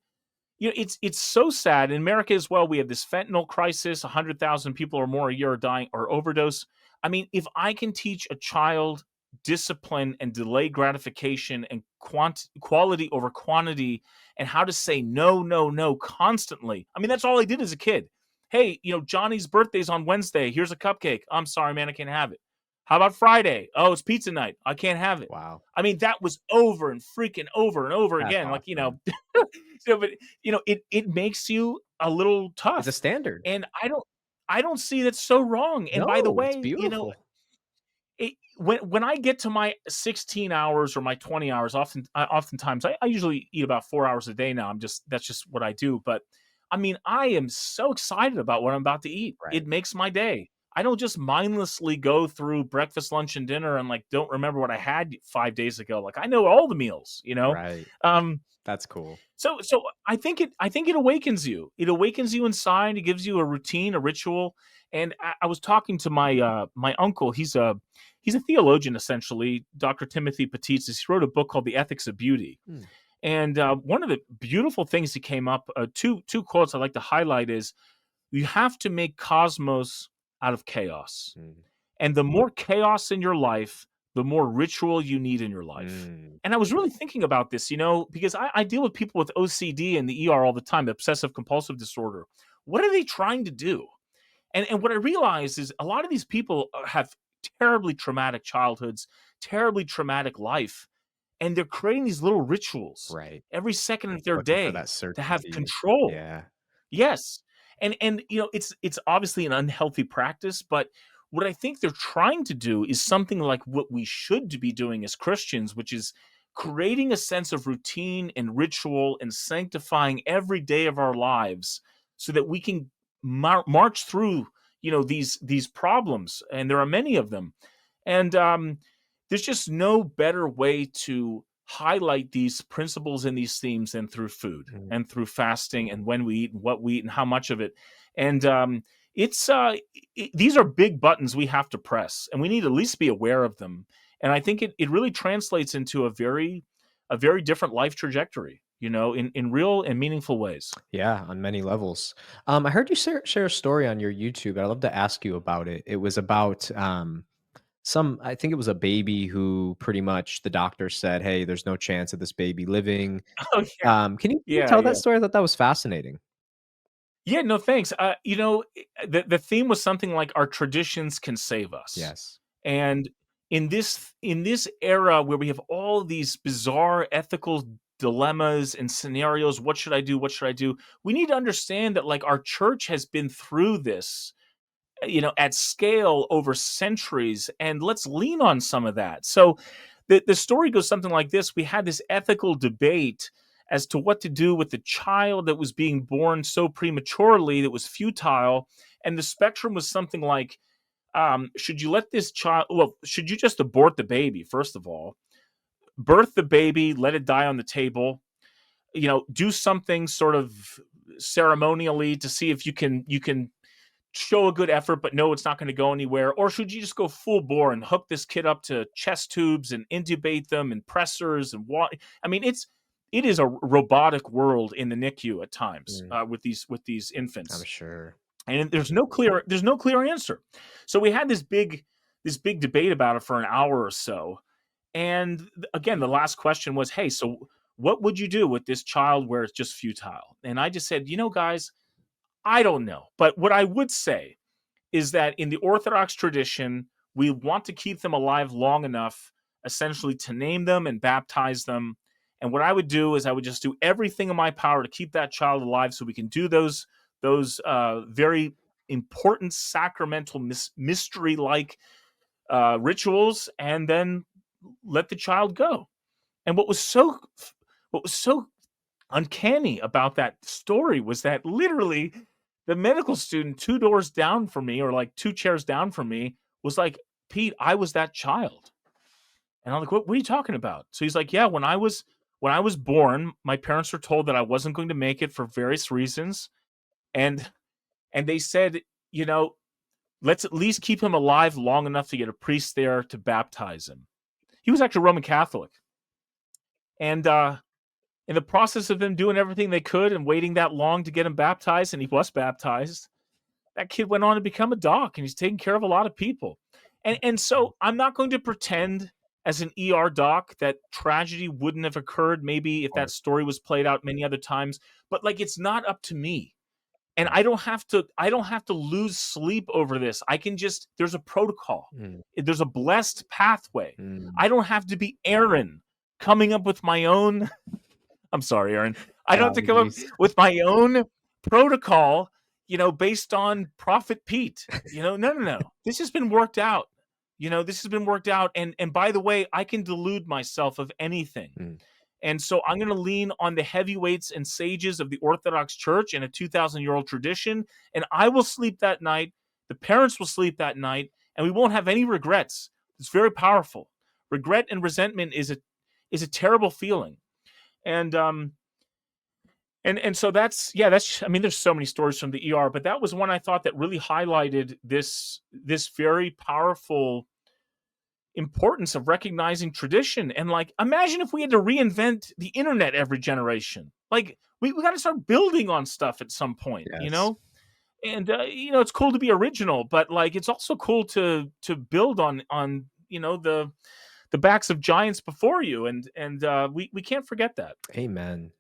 it's so sad. In America as well, we have this fentanyl crisis. 100,000 people or more a year are dying or overdose. I mean, if I can teach a child discipline and delay gratification and quality over quantity, and how to say no, no, no constantly. I mean, that's all I did as a kid. Hey, Johnny's birthday's on Wednesday. Here's a cupcake. I'm sorry, man, I can't have it. How about Friday? Oh, it's pizza night. I can't have it. Wow. I mean, that was over and freaking over and over That's again. Like, awesome. so, but it makes you a little It's a tough. standard. And I don't see that so wrong. And by the No, it's way, beautiful. when I get to my 16 hours or my 20 hours, oftentimes I usually eat about 4 hours a day now. That's just what I do. But I mean, I am so excited about what I'm about to eat. Right. It makes my day. I don't just mindlessly go through breakfast, lunch, and dinner and like don't remember what I had 5 days ago. Like I know all the meals, you know. Right. Um, That's cool. so I think it awakens you. It awakens you inside. It gives you a routine, a ritual. And I was talking to my uncle. He's a theologian essentially. Dr. Timothy Petitz. He wrote a book called The Ethics of Beauty. Hmm. And one of the beautiful things he came up two quotes I'd like to highlight is you have to make cosmos out of chaos. Mm. And the more chaos in your life, the more ritual you need in your life. Mm. And I was really thinking about this, because I deal with people with OCD and the ER all the time, obsessive compulsive disorder. What are they trying to do? And what I realized is a lot of these people have terribly traumatic childhoods, terribly traumatic life, and they're creating these little rituals Right. every second of their Looking for day that to have certainty. control. Yeah. Yes. And it's obviously an unhealthy practice, but what I think they're trying to do is something like what we should be doing as Christians, which is creating a sense of routine and ritual and sanctifying every day of our lives so that we can march through, these problems, and there are many of them. And there's just no better way to highlight these principles and these themes than through food Mm. and through fasting and when we eat and what we eat and how much of it. And it's these are big buttons we have to press, and we need to at least be aware of them. And I think it really translates into a very different life trajectory, in real and meaningful ways. Yeah, on many levels. I heard you share a story on your YouTube. I'd love to ask you about it. It was about I think it was a baby who pretty much the doctor said, "Hey, there's no chance of this baby living." Oh yeah, Can you yeah, tell yeah. that story? I thought that was fascinating. Yeah, no, thanks. The theme was something like our traditions can save us. Yes. And in this era where we have all these bizarre ethical dilemmas and scenarios, what should I do? What should I do? We need to understand that like our church has been through this, at scale over centuries, and let's lean on some of that. So the story goes something like this. We had this ethical debate as to what to do with the child that was being born so prematurely that was futile. And the spectrum was something like, should you let this child, well, should you just abort the baby, first of all, birth the baby, let it die on the table, do something sort of ceremonially to see if you can show a good effort, but no, it's not going to go anywhere? Or should you just go full bore and hook this kid up to chest tubes and intubate them and pressors and what? I mean, it is a robotic world in the NICU at times Mm, with these I'm infants, sure. and there's no clear answer. So we had this big debate about it for an hour or so, and again, the last question was, hey, so what would you do with this child where it's just futile? And I just said, guys, I don't know. But what I would say is that in the Orthodox tradition, we want to keep them alive long enough, essentially, to name them and baptize them. And what I would do is I would just do everything in my power to keep that child alive, so we can do those very important sacramental mystery like rituals, and then let the child go. And what was so uncanny about that story was that literally the medical student two doors down from me, or like two chairs down from me, was like, Pete, I was that child. And I'm like, what are you talking about? So he's like, yeah, when I was born, my parents were told that I wasn't going to make it for various reasons. And they said, you know, let's at least keep him alive long enough to get a priest there to baptize him. He was actually Roman Catholic. And in the process of them doing everything they could and waiting that long to get him baptized, and he was baptized, that kid went on to become a doc, and he's taking care of a lot of people. And so I'm not going to pretend as an ER doc that tragedy wouldn't have occurred maybe if that Or story was played out many other times, but like it's not up to me. And I don't have to lose sleep over this. I can just, there's a protocol. Mm, There's a blessed pathway. mm. I don't have to be Aaron coming up with my own, I'm sorry, Aaron. I don't have to come up Strategies. with my own protocol, based on Prophet Pete. No. This has been worked out. This has been worked out. And by the way, I can delude myself of anything. Mm. And so I'm going to lean on the heavyweights and sages of the Orthodox Church and a 2,000-year-old tradition. And I will sleep that night. The parents will sleep that night, and we won't have any regrets. It's very powerful. Regret and resentment is a terrible feeling. And so that's I mean, there's so many stories from the ER, but that was one I thought that really highlighted this very powerful importance of recognizing tradition. And like, imagine if we had to reinvent the internet every generation. Like, we got to start building on stuff at some point, Yes. and it's cool to be original, but like, it's also cool to build on the backs of giants before you, and we can't forget that. Amen.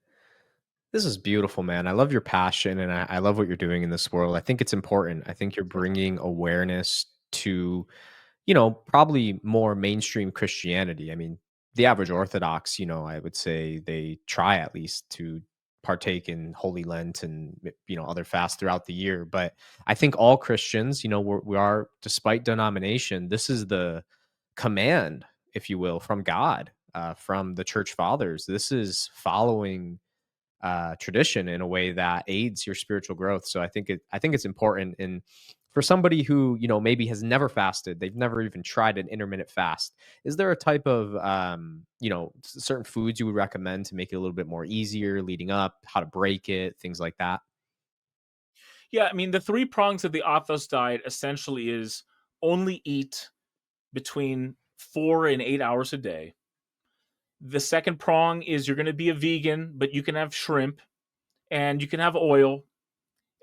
This is beautiful, man. I love your passion, and I love what you're doing in this world. I think it's important. I think you're bringing awareness to, probably more mainstream Christianity. I mean, the average Orthodox, I would say they try at least to partake in Holy Lent and, other fasts throughout the year. But I think all Christians, we are, despite denomination, this is the command, if you will, from God, from the church fathers. This is following tradition in a way that aids your spiritual growth. So I think it's important. And for somebody who maybe has never fasted, they've never even tried an intermittent fast, is there a type of certain foods you would recommend to make it a little bit more easier leading up, how to break it, things like that? Yeah, I mean, the three prongs of the Athos diet essentially is only eat between 4 and 8 hours a day. The second prong is you're going to be a vegan, but you can have shrimp and you can have oil.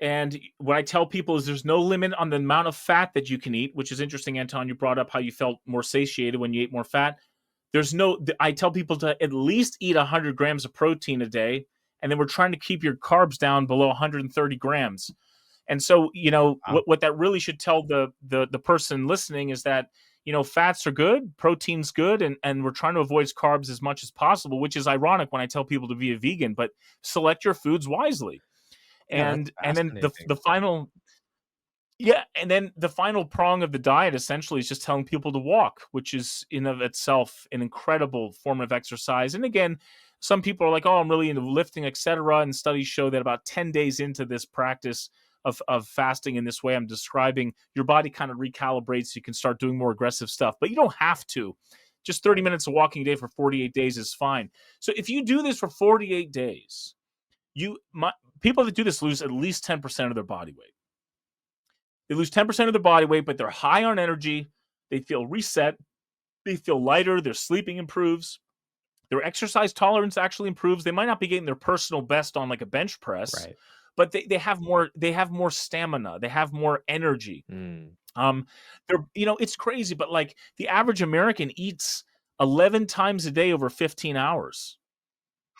And what I tell people is there's no limit on the amount of fat that you can eat, which is interesting, Anton. You brought up how you felt more satiated when you ate more fat. I tell people to at least eat 100 grams of protein a day. And then we're trying to keep your carbs down below 130 grams. And so, Wow. what that really should tell the person listening is that, fats are good, protein's good, and we're trying to avoid carbs as much as possible, which is ironic when I tell people to be a vegan, but select your foods wisely. Yeah, that's And then fascinating. the final and then the final prong of the diet essentially is just telling people to walk, which is in of itself an incredible form of exercise. And again, some people are like, "Oh, I'm really into lifting, etc." And studies show that about 10 days into this practice of fasting in this way I'm describing, your body kind of recalibrates. So you can start doing more aggressive stuff, but you don't have to. Just 30 Right. minutes of walking a day for 48 days is fine. So if you do this for 48 days, people that do this lose at least 10% of their body weight. They lose 10% of their body weight, but they're high on energy. They feel reset. They feel lighter. Their sleeping improves. Their exercise tolerance actually improves. They might not be getting their personal best on like a bench press, Right. but they have more stamina. They have more energy. Mm. It's crazy, but like the average American eats 11 times a day over 15 hours.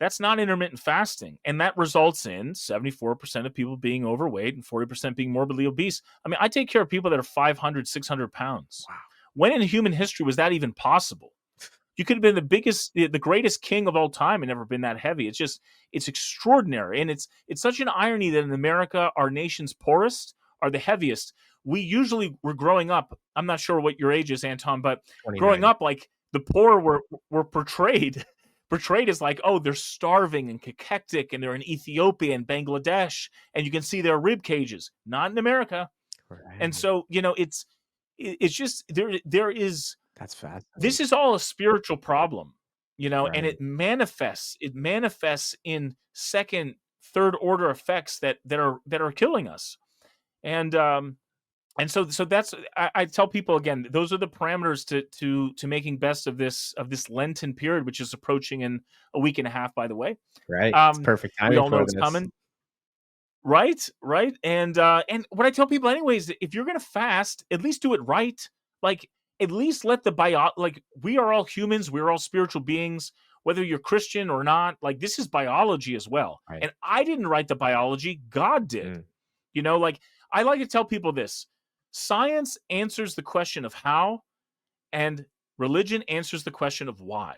That's not intermittent fasting. And that results in 74% of people being overweight and 40% being morbidly obese. I mean, I take care of people that are 500, 600 pounds. Wow. When in human history was that even possible? You could have been the greatest king of all time and never been that heavy. It's extraordinary. And it's such an irony that in America, our nation's poorest are the heaviest. We're growing up, I'm not sure what your age is, Anton, but growing 29. up, like the poor were portrayed as like, oh, they're starving and cachectic and they're in Ethiopia and Bangladesh and you can see their rib cages. Not in America. And Right. so, it's just there is That's fascinating. this is all a spiritual problem, and Right. it manifests in second, third order effects that are killing us. And so that's I tell people again, those are the parameters to making best of this Lenten period, which is approaching in a week and a half, by the way. Right. It's perfect We timing all know for it's this. coming. Right. And what I tell people anyways, if you're gonna fast, at least do it right. Like, at least let we are all humans, we're all spiritual beings, whether you're Christian or not. Like, this is biology as well. Right. And I didn't write the biology, God did. Mm. Like I like to tell people this: science answers the question of how, and religion answers the question of why.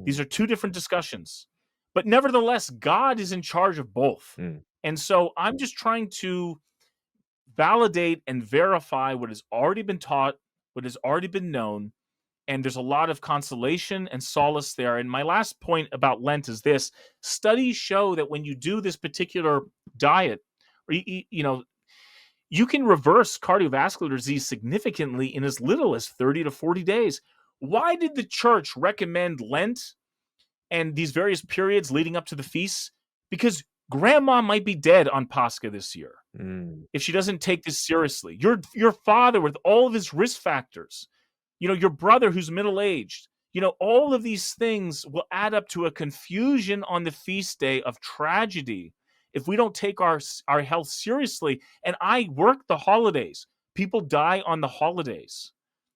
These Mm, are two different discussions. But nevertheless, God is in charge of both. mm, And so I'm just trying to validate and verify what has already been taught, what has already been known. And there's a lot of consolation and solace there. And my last point about Lent is this: studies show that when you do this particular diet, or you can reverse cardiovascular disease significantly in as little as 30 to 40 days. Why did the church recommend Lent and these various periods leading up to the feasts? Because grandma might be dead on Pascha this year mm, if she doesn't take this seriously. Your father with all of his risk factors, your brother who's middle-aged, all of these things will add up to a confusion on the feast day of tragedy if we don't take our health seriously. And I work the holidays. People die on the holidays.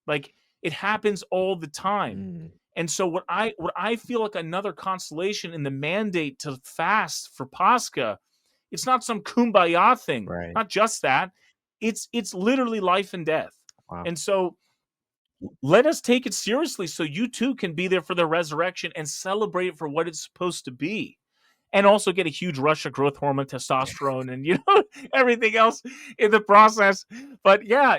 Like, it happens all the time. mm. And so what I feel like another consolation in the mandate to fast for Pascha, it's not some kumbaya thing, Right. not just that. It's literally life and death. Wow. And so let us take it seriously so you too can be there for the resurrection and celebrate it for what it's supposed to be. And also get a huge rush of growth hormone, testosterone, and everything else in the process. But yeah,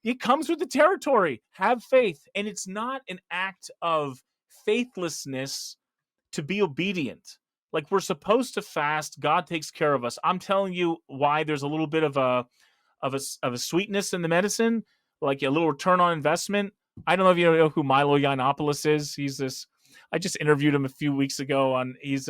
it comes with the territory. Have faith, and it's not an act of faithlessness to be obedient. Like, we're supposed to fast. God takes care of us. I'm telling you why there's a little bit of a sweetness in the medicine, like a little return on investment. I don't know if you know who Milo Yiannopoulos is. He's this. I just interviewed him a few weeks ago on. He's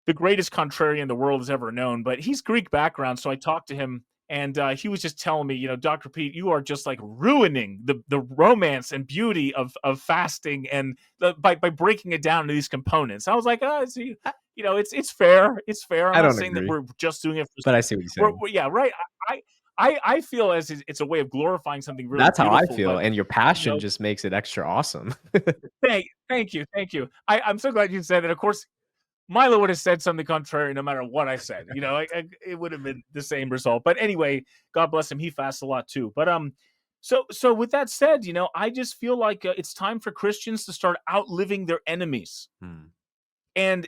the greatest contrarian the world has ever known, but he's Greek background. So I talked to him, and he was just telling me, Dr. Pete, you are just like ruining the romance and beauty of fasting, and by breaking it down into these components. I was like, see, I, it's fair. It's fair. I'm I not don't saying that agree, we're just doing it but I for. see what you're saying. Yeah, right. I feel as it's a way of glorifying something really That's how I beautiful, feel, but and your you passion know, just makes it extra awesome. thank you, thank you. I'm so glad you said that. Of course, Milo would have said something contrary no matter what I said. It would have been the same result. But anyway, God bless him. He fasts a lot too. But so with that said, I just feel like it's time for Christians to start outliving their enemies, Hmm, and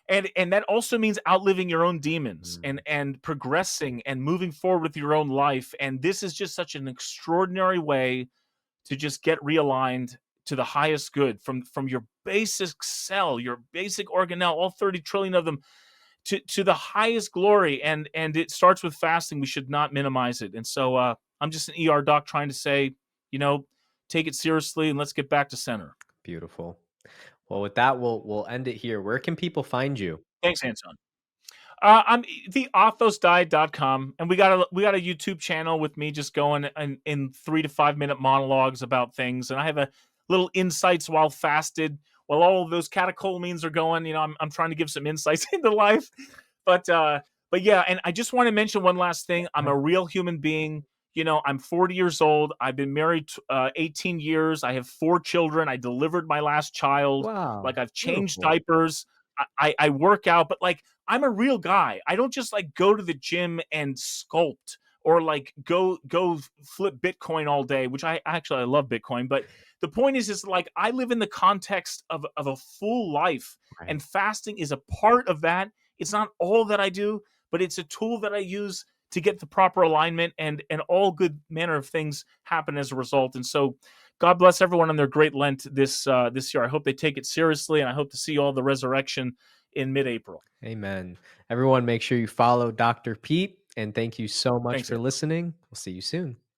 and that also means outliving your own demons, hmm. and progressing and moving forward with your own life. And this is just such an extraordinary way to just get realigned to the highest good from your basic cell, your basic organelle, all 30 trillion of them, to the highest glory. And it starts with fasting. We should not minimize it. And so I'm just an ER doc trying to say, take it seriously and let's get back to center. Beautiful. Well, with that, we'll end it here. Where can people find you? Thanks, Anton. I'm the athosdiet.com, and we got a YouTube channel with me just going in 3 to 5 minute monologues about things, and I have a little insights while fasted, while all of those catecholamines are going. I'm trying to give some insights into life, but yeah, and I just want to mention one last thing. I'm Yeah. a real human being. I'm 40 years old. I've been married 18 years. I have 4 children. I delivered my last child. Wow, Like, I've changed beautiful. diapers. I work out, but like, I'm a real guy. I don't just like go to the gym and sculpt, or like go flip Bitcoin all day, which I love Bitcoin. But the point is like, I live in the context of a full life, Right. and fasting is a part of that. It's not all that I do, but it's a tool that I use to get the proper alignment, and all good manner of things happen as a result. And so God bless everyone on their great Lent this year. I hope they take it seriously, and I hope to see all the resurrection in mid-April. Amen. Everyone, make sure you follow Dr. Pete, and thank you so much Thanks, for Andrew. listening. We'll see you soon.